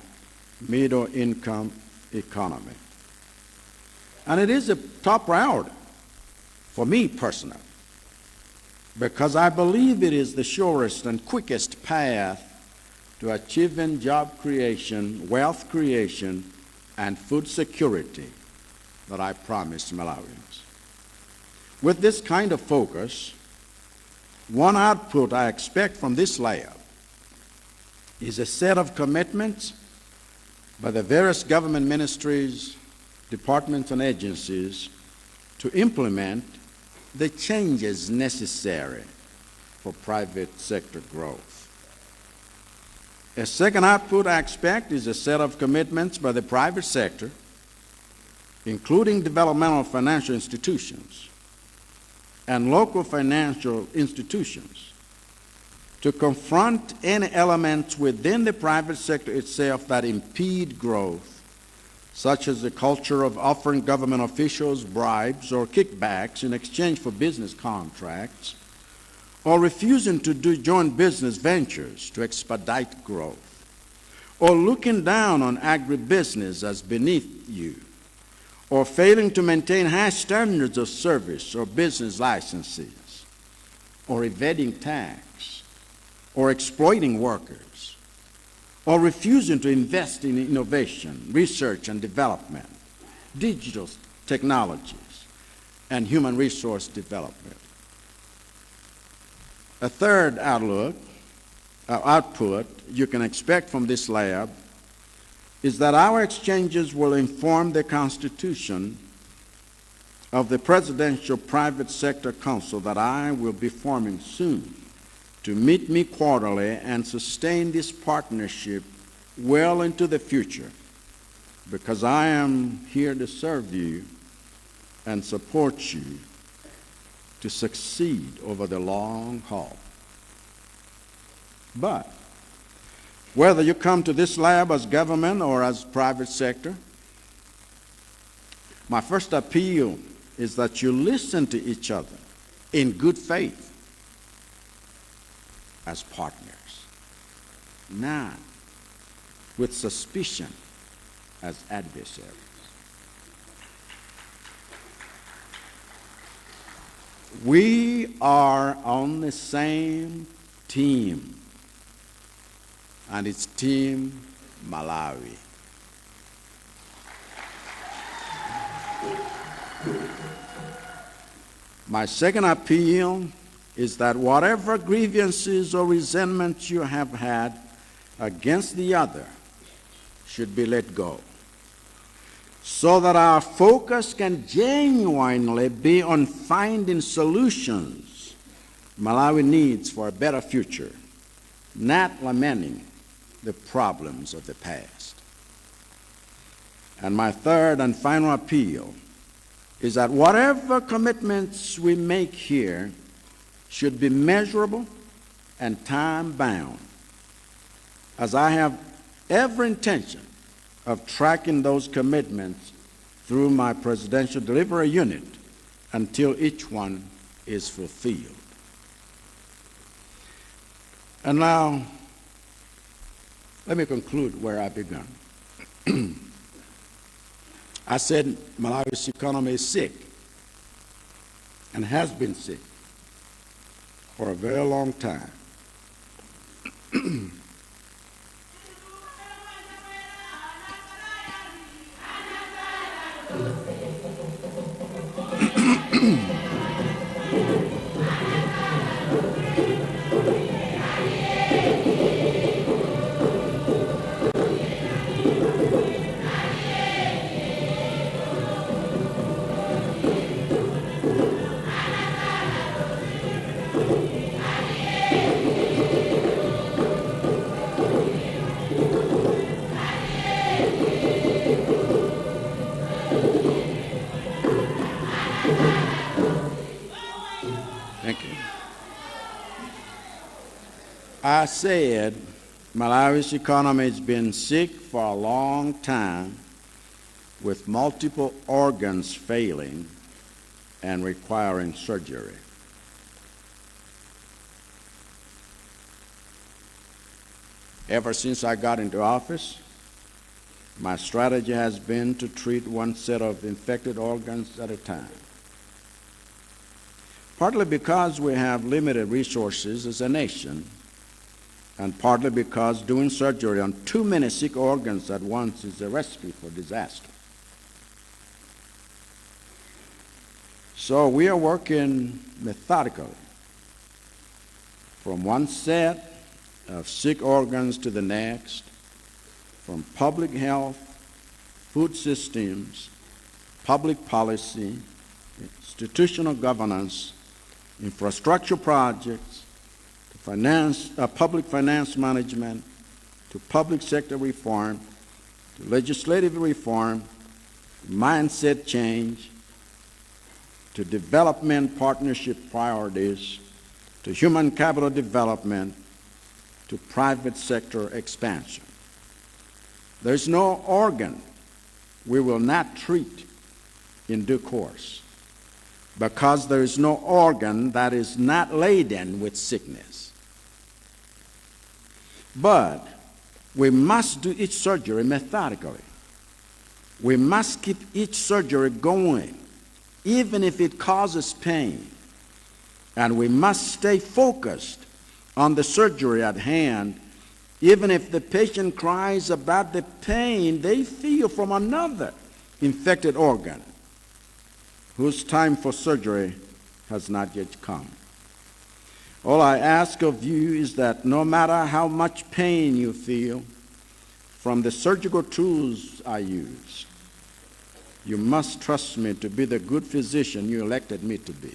middle-income economy. And it is a top priority for me personally, because I believe it is the surest and quickest path to achieving job creation, wealth creation, and food security that I promised Malawians. With this kind of focus, one output I expect from this lab is a set of commitments by the various government ministries, departments, and agencies to implement the changes necessary for private sector growth. A second output I expect is a set of commitments by the private sector, including developmental financial institutions and local financial institutions, to confront any elements within the private sector itself that impede growth, such as the culture of offering government officials bribes or kickbacks in exchange for business contracts, or refusing to do joint business ventures to expedite growth, or looking down on agribusiness as beneath you, or failing to maintain high standards of service or business licenses, or evading tax, or exploiting workers, or refusing to invest in innovation, research and development, digital technologies, and human resource development. A third output you can expect from this lab is that our exchanges will inform the constitution of the Presidential Private Sector Council that I will be forming soon to meet me quarterly and sustain this partnership well into the future, because I am here to serve you and support you to succeed over the long haul. But whether you come to this lab as government or as private sector, my first appeal is that you listen to each other in good faith as partners, not with suspicion as adversaries. We are on the same team, and it's Team Malawi. My second appeal is that whatever grievances or resentments you have had against the other should be let go. so that our focus can genuinely be on finding solutions Malawi needs for a better future, not lamenting the problems of the past. And my third and final appeal is that whatever commitments we make here should be measurable and time-bound, as I have every intention of tracking those commitments through my Presidential Delivery Unit until each one is fulfilled. And now, let me conclude where I began. I said Malawi's economy is sick and has been sick for a very long time. Thank you. I said Malawi's economy has been sick for a long time, with multiple organs failing and requiring surgery. Ever since I got into office, my strategy has been to treat one set of infected organs at a time. Partly because we have limited resources as a nation, and partly because doing surgery on too many sick organs at once is a recipe for disaster. So we are working methodically from one set of sick organs to the next, from public health, food systems, public policy, institutional governance, infrastructure projects, to public finance management, to public sector reform, to legislative reform, to mindset change, to development partnership priorities, to human capital development, to private sector expansion. There's no organ we will not treat in due course, because there is no organ that is not laden with sickness. But we must do each surgery methodically. We must keep each surgery going, even if it causes pain. And we must stay focused on the surgery at hand, even if the patient cries about the pain they feel from another infected organ whose time for surgery has not yet come. All I ask of you is that no matter how much pain you feel from the surgical tools I use, you must trust me to be the good physician you elected me to be.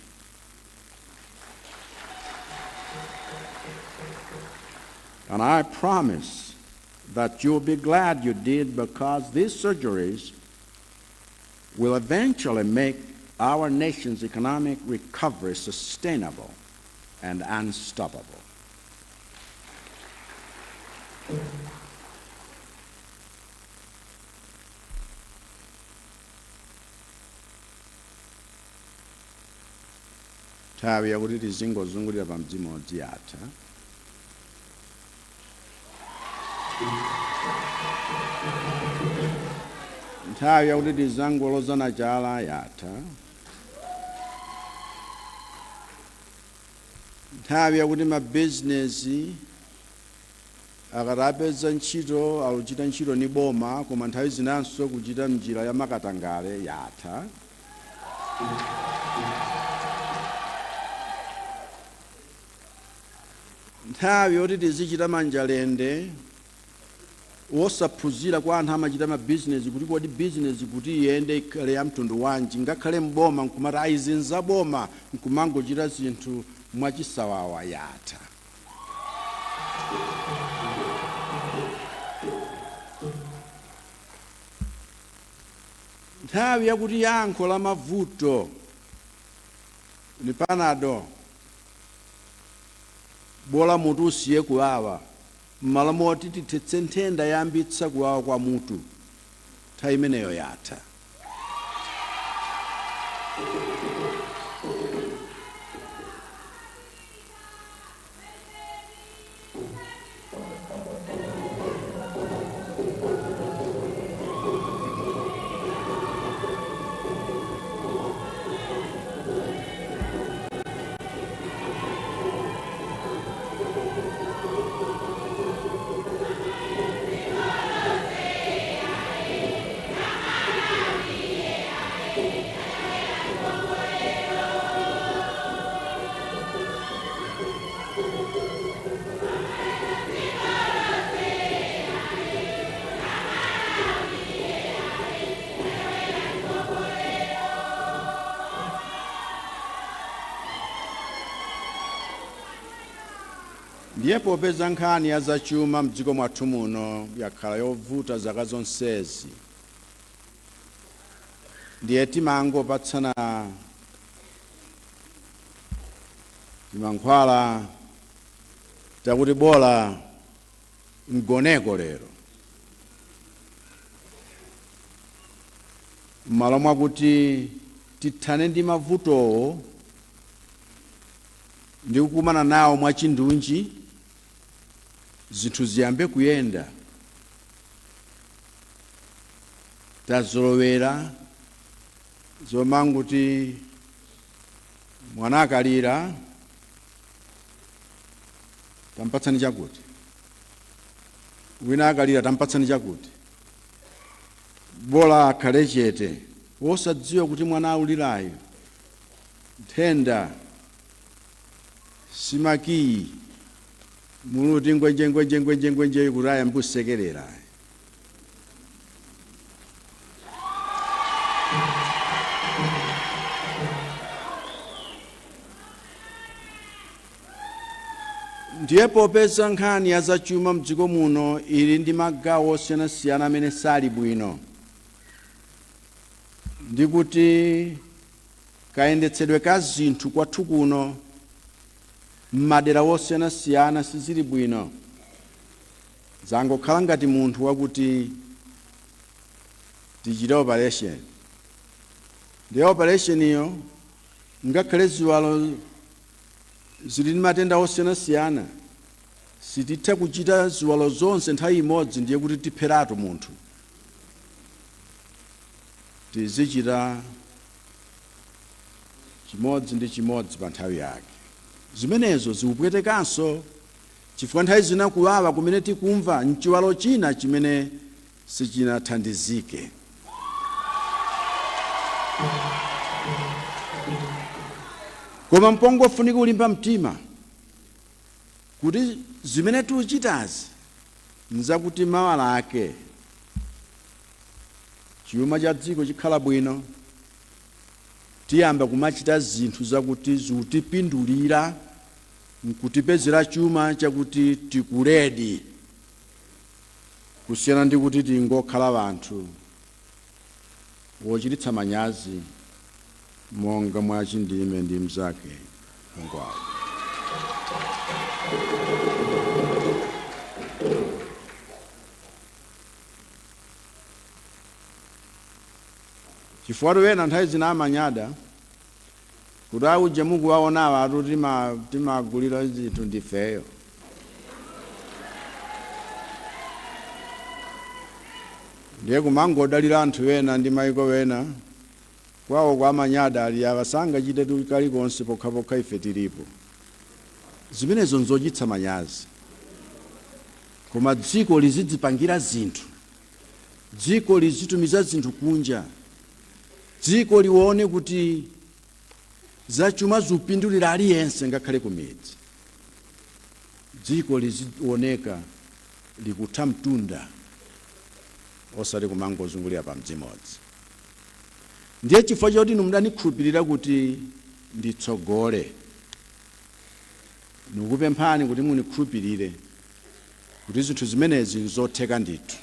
And I promise that you'll be glad you did, because these surgeries will eventually make our nation's economic recovery sustainable and unstoppable. Nthawi yakuti tizingozungulira pa mzimu odziyatha. Nthawi yakuti tizangolozana chala yatha. Nthawi yakuti mabizinesi akatapeza ntchito akuchita ntchito ni boma, koma nthawi zinanso kuchita mnjira ya makatangale yatha. Nthawi yoti tizichita manjalende wosaphunzira kwa anthu amachita mabizinesi kuti kodi bizinesi kuti iyende ikhale ya mtundu wanji, ngakhale mboma nkumati aizi nzaboma nkumangochita zinthu mwachisawawa yatha. Nthawi yakuti yankho la mavuto ni panado, bola mutu usiye kuwawa, m'malo moti tithetse nthenda yambitsa kuwawa kwa mutu, nthawi imeneyo yatha. Ndiye popeza nkhani ya zachuma mdziko mwathu muno yakhala yovuta zaka zonsezi, ndiye timangopatsana timankhwala takuti bola mgoneko lero, m'malo mwakuti tithane ndi mavutowo ndi kukumana nawo mwachindunji, zinthu ziyambe kuyenda. Tazolowera zomanguti mwana akalira tampatsani chakuti, wina akalira tampatsani chakuti, bola akhale chete wosadziwa kuti mwana aulirayo nthenda simakiyi muluti ngwenje kuraya mbusekerera. Ndiye popeza nkhani ya zachuma mdziko muno ili ndi magawo osiyanasiyana amene sali bwino, ndi kuti kayendetsedwe ka zinthu kwathu kuno m'madera osiyanasiyana sizili bwino, zangokhala ngati munthu wakuti tichite operation. Ndi operation iyo ngakhale ziwalo zili ndi matenda osiyanasiyana, sititha kuchita ziwalo zonse nthawi imodzi, ndiye kuti tipheratu munthu. Tizichita chimodzi ndi chimodzi pa nthawi yake. Zimenezo zikupwetekanso chifukwa nthawi zina kuwawa kumene tikumva mchiwalo china chimene sichinathandizike. Koma mpongofunika ulimba mtima kuti zimene tiuchitazi nzakuti mawala ake chuma cha dziko chikhala bwino, tiyamba kumachita zinthu zakuti zikutipindulira nkutipezera chuma chakuti tikuledi, kusiyana ndi kuti tingokhala vanthu wochititsa manyazi monga mwa Chindime ndi mzake ngwawo. Chifukwa wena nthawi zina amanyada kuti auje mukuwaona awatu timagulira zinthu ndifeyo. Ndiye kumangodalira anthu wena ndi mayiko wena kwawo kwa manyada ali avasangachite kalikonse pokhapokha ife tilipo. Zimenezo nzochititsa manyazi. Koma dziko lizidzipangira zinthu, dziko lizitumiza zinthu kunja, dziko lione kuti zachuma zupindulira aliyense ngakhale kumidzi. Dziko lizioneka likutha mtunda osati kumangozungulira pa mdzimodzi. Ndiye chifukwa choti inu mudanikhulupirira kuti nditsogole, nikupemphani kuti munikhulupirire kuti zinthu zimenezi nzotheka ndithu.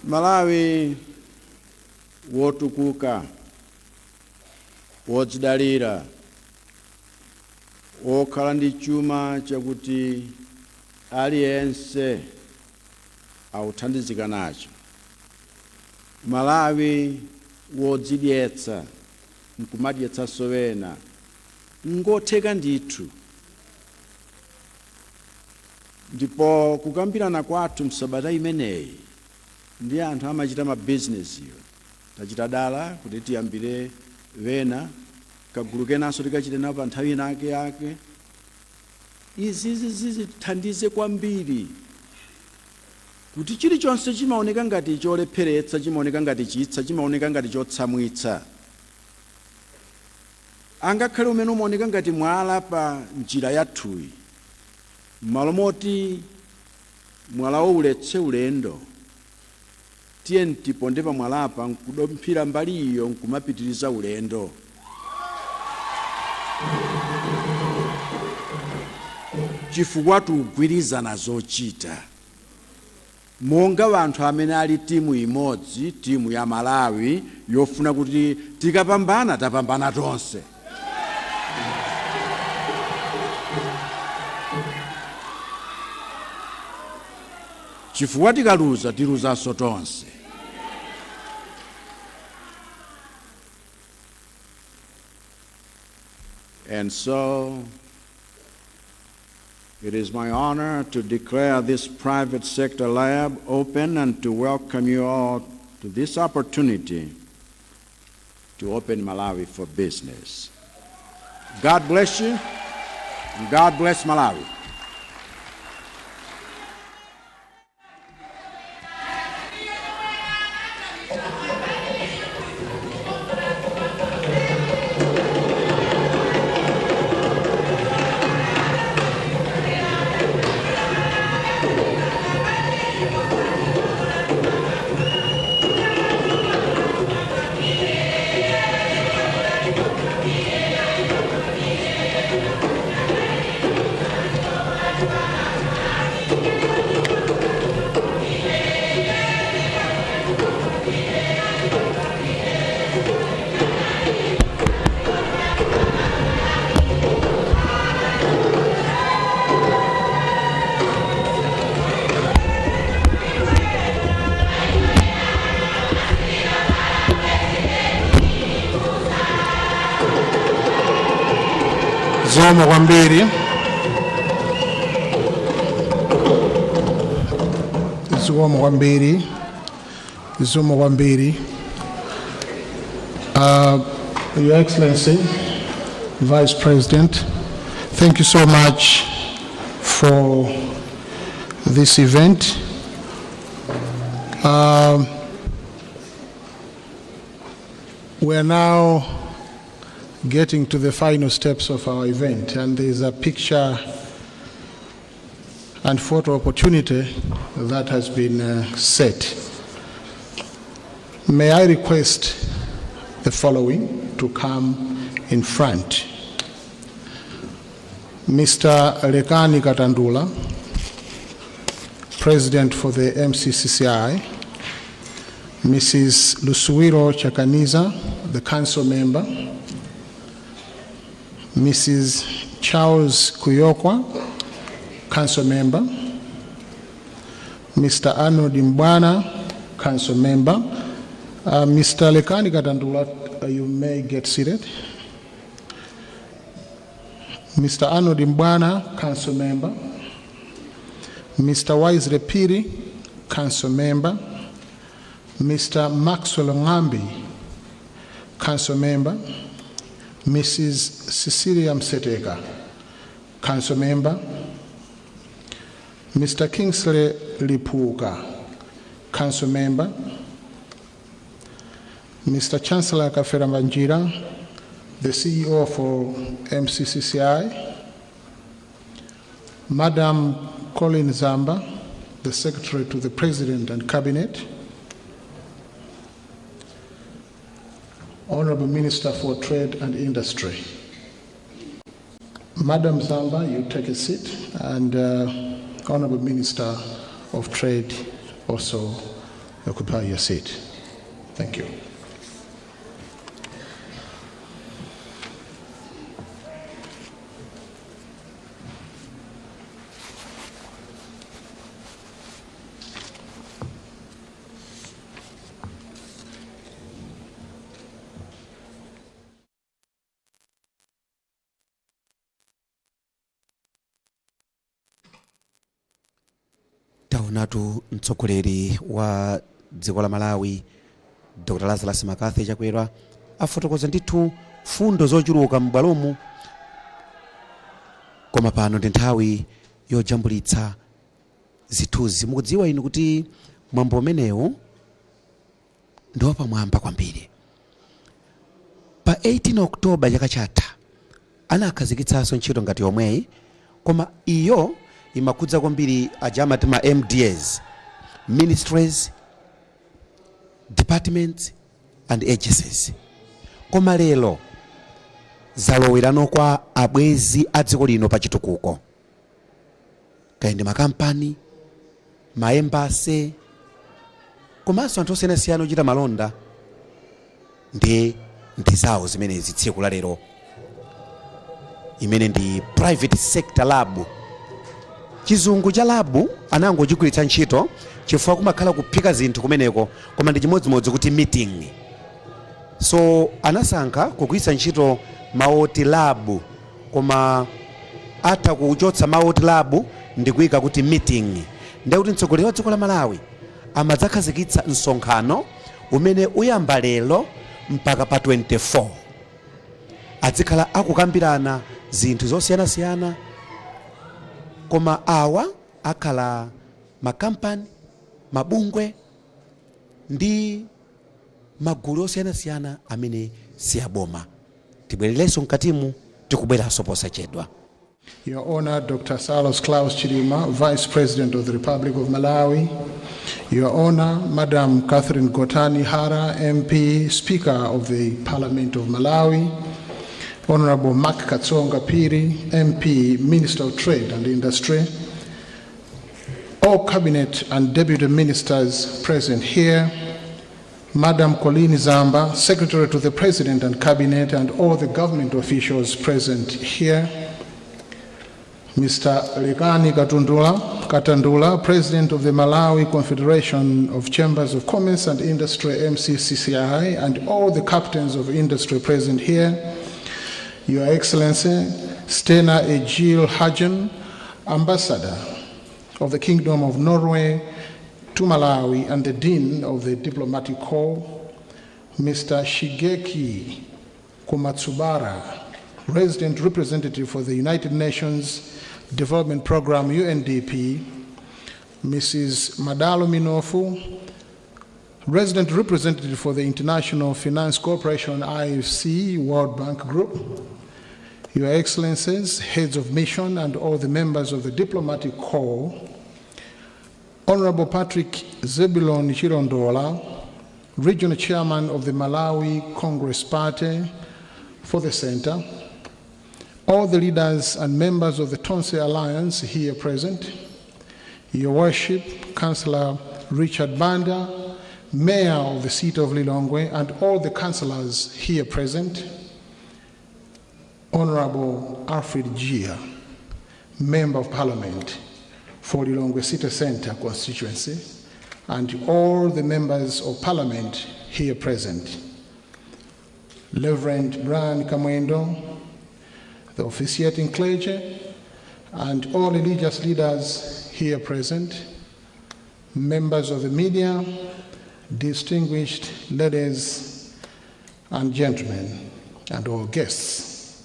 Malawi wotukuka, wodzidalira, wokhala ndi chuma chakuti aliyense awuthandizika nacho. Malawi wodzidyetsa, nkumadyetsanso wena, ngotheka ndithu. Ndipo kukambirana kwathu msabata imeneyi ndi anthu amachita mabizinesi yo, tachita dala kuti tiyambire wena, kagulu kenanso tikachite nawo pa nthawi yake. Izi zithandize kwambiri kuti chilichonse chimaoneka ngati cholepheretsa, chimaoneka ngati chitsa, chimaoneka ngati chotsamwitsa, angakhale umene umaoneka ngati mwala pa njira yathuyi, m'malo moti mwalawo uletse ulendo, tiye ntiponde pa mwalapa nkudomphira mbali iyo nkumapitiriza ulendo. Chifukwa tugwirizana zochita monga wanthu amene ali timu imodzi, timu ya Malawi yofuna kuti tikapambana tapambana tonse. Chifukwa tikaluza tiluzanso tonse. And so, it is my honor to declare this private sector lab open and to welcome you all to this opportunity to open Malawi for business. God bless you, and God bless Malawi. Zikomo kwambiri. Zikomo kwambiri. Zikomo kwambiri. Your Excellency, Vice President, thank you so much for this event. We're now getting to the final steps of our event, and there's a picture and photo opportunity that has been set. May I request the following to come in front. Mr. Lekani Katandula, President for the MCCCI, Mrs. Lusuwiro Chakaniza, the Council Member, Mrs. Charles Kuyokwa, Council Member. Mr. Arnold Mbwana, Council Member. Mr. Lekani Katandula, you may get seated. Mr. Arnold Mbwana, Council Member. Mr. Wise Repiri, Council Member. Mr. Maxwell Ngambi, Council Member. Mrs. Cecilia Mseteka, Council Member. Mr. Kingsley Lipuka, Council Member. Mr. Chancellor Kafera Manjira, the CEO for MCCCI. Madam Colin Zamba, the Secretary to the President and Cabinet. Honorable Minister for Trade and Industry. Madam Zamba, you take a seat, and Honorable Minister of Trade also occupy your seat. Thank you. taonatu mtsogoleri wa dziko la Malawi Dr. Lazarus Makathi Chakwera afotokoza ndithu fundo zochuluka m'bwalomu, koma pano ndi nthawi yojambulitsa zithunzi. Mukudziwa inu kuti mwambo umenewu ndi wapamwamba kwambiri. Pa 18 Oktoba chaka chatha anakhazikitsanso ntchito ngati yomweyi, koma iyo imakhudza kwambiri ajamati ma MDAs, ministries, departments and agencies. Koma lero zalowerano kwa abwezi a dziko lino pa chitukuko, kaende makampani, maembasi, komanso anthu osiyanasiyana ochita malonda ndi zawo zimenezi. Tsiku la lero imene ndi private sector lab. Chizungu cha labu anangochigwiritsa ntchito chifukwa kumakhala kuphika zinthu kumeneko, koma ndi chimodzimodzi kuti meeting. So anasankha kugwiritsa ntchito maoti labu, koma atha kuchotsa maoti labu ndi kuyika kuti meeting. Ndiye kuti mtsogoleri wa dziko la Malawi amadzakhazikitsa msonkhano umene uyamba lero mpaka pa 24. Adzikhala akukambirana zinthu zosiyanasiyana, koma awa akhala makampani, mabungwe ndi magulu osiyanasiyana amene siyaboma. Tibwererenso mkatimu, tikubweranso posachedwa. Your Honor, Dr. Salos Klaus Chidima, Vice President of the Republic of Malawi. Your Honor, Madam Catherine Gotani Hara, MP, Speaker of the Parliament of Malawi. Honorable Mark Katsonga Piri, MP, Minister of Trade and Industry. All Cabinet and Deputy Ministers present here. Madam Colleen Zamba, Secretary to the President and Cabinet, and all the government officials present here. Mr. Lekani Katandula, President of the Malawi Confederation of Chambers of Commerce and Industry, MCCCI, and all the captains of industry present here. Your Excellency, Stena Egil Hagen, Ambassador of the Kingdom of Norway to Malawi and the Dean of the Diplomatic Corps, Mr. Shigeki Komatsubara, Resident Representative for the United Nations Development Program, UNDP, Mrs. Madalo Minofu, Resident Representative for the International Finance Corporation, IFC, World Bank Group, Your Excellencies, Heads of Mission, and all the members of the Diplomatic Corps, Honorable Patrick Zebulon Chirondola, Regional Chairman of the Malawi Congress Party for the Center, all the leaders and members of the Tonse Alliance here present, Your Worship, Councillor Richard Banda, Mayor of the Seat of Lilongwe, and all the councillors here present, Honorable Alfred Gia, Member of Parliament for Lilongwe City Centre constituency, and all the members of Parliament here present. Reverend Brian Kamwendo, the officiating clergy, and all religious leaders here present, members of the media, distinguished ladies and gentlemen, and all guests.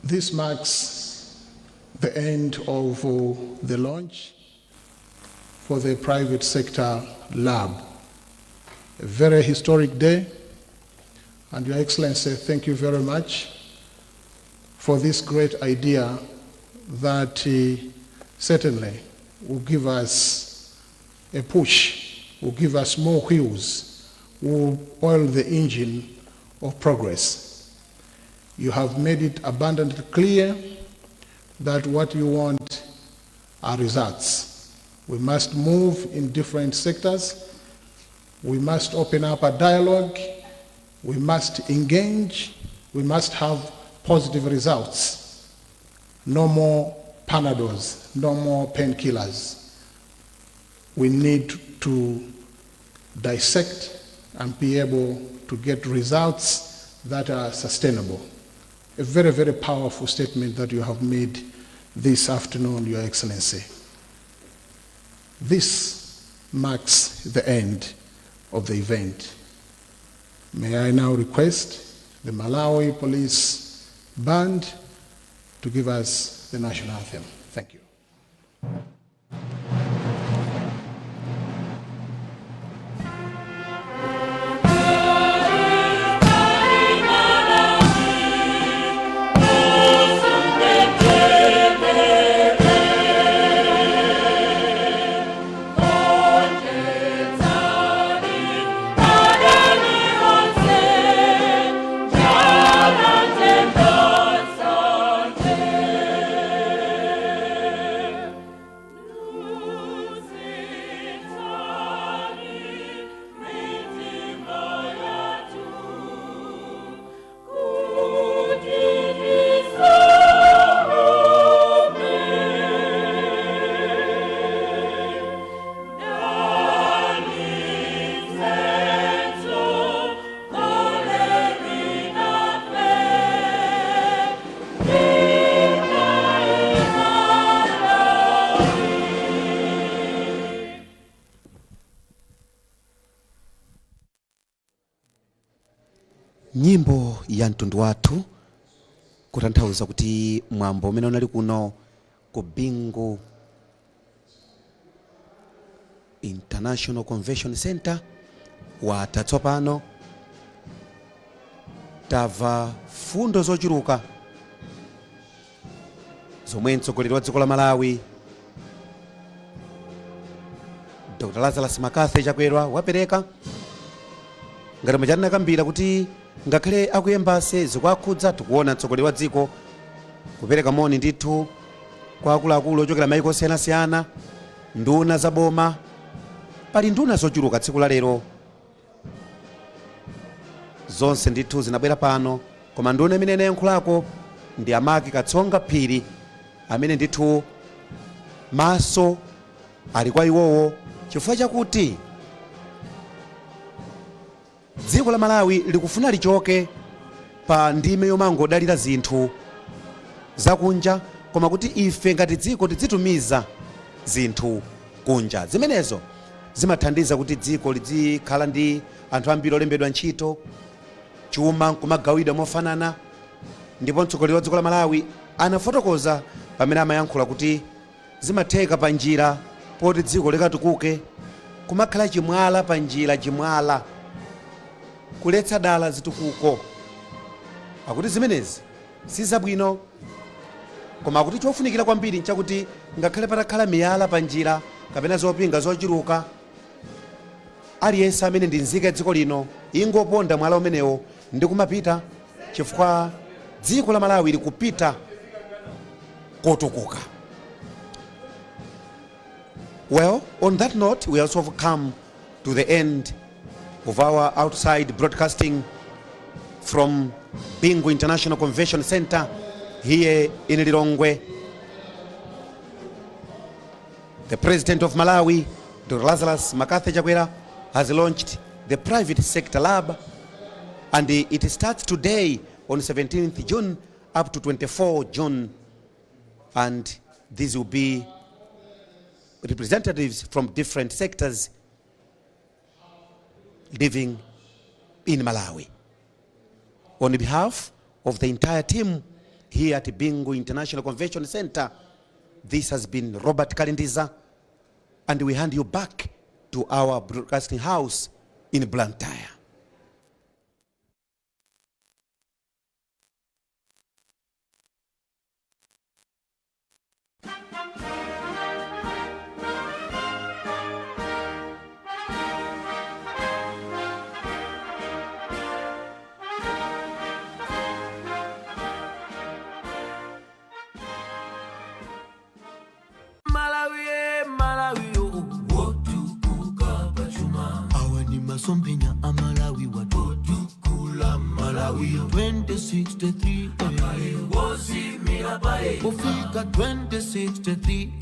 This marks the end of the launch for the private sector lab. A very historic day, and Your Excellency, thank you very much for this great idea that certainly will give us a push, will give us more wheels, will oil the engine of progress. You have made it abundantly clear that what you want are results. We must move in different sectors. We must open up a dialogue. We must engage. We must have positive results. No more Panadols, no more painkillers. We need to dissect and be able to get results that are sustainable. A very, very powerful statement that you have made this afternoon, Your Excellency. This marks the end of the event. May I now request the Malawi Police Band to give us the national anthem. Thank you. Nyimbo ya mtundu wathu kutanthauza kuti mwambo umene unali kuno ku Bingu International Convention Center watha tsopano. Tamva fundo zochuluka zomwe mtsogoleri wa dziko la Malawi Dr. Lazarus Makathe Chakwera wapereka ngati machana kambira kuti ngakhale akuyembase zikwakhudza tikuona mtsogoleri wa dziko kupereka moni ndithu kwa akuluakulu ochokera maiko osiyanasiyana, nduna za boma. Pali nduna zochuluka tsiku la lero, zonse ndithu zinabwera pano, koma nduna imene inayankhulako ndi Amaki Katsonga Phiri amene ndithu maso ali kwa iwowo chifukwa chakuti dziko la Malawi likufuna lichoke pa ndime yomangodalira zinthu zakunja, koma kuti ife ngati dziko tidzitumiza zinthu kunja. Zimenezo zimathandiza kuti dziko lidzikhala ndi anthu ambiri olembedwa ntchito, chuma kumagawidwa mofanana. Ndipo mtsogoleri wa dziko la Malawi anafotokoza pamene amayankhula kuti zimatheka pa njira poti dziko likatukuke kumakhala chimwala pa njira, chimwala kuletsa dala zitukuko. Akuti zimenezi sizabwino, koma akuti chofunikira kwambiri nchakuti ngakhale patakhala miyala pa njira kapena zopinga zochuluka, aliyense amene ndi nzika ya dziko lino ingoponda mwala umenewo ndi kumapita, chifukwa dziko la Malawi likupita kotukuka. Well, on that note, we also have come to the end of our outside broadcasting from Bingu International Convention Center here in Lilongwe. The President of Malawi, Dr. Lazarus Makathi Chakwera, has launched the Private Sector Lab, and it starts today on 17th June up to 24 June, and these will be representatives from different sectors living in Malawi. On behalf of the entire team here at Bingu International Convention Center, this has been Robert Kalindiza, and we hand you back to our broadcasting house in Blantyre. Sompenya Amalawi watukula Malawi 2063 Ofika 2063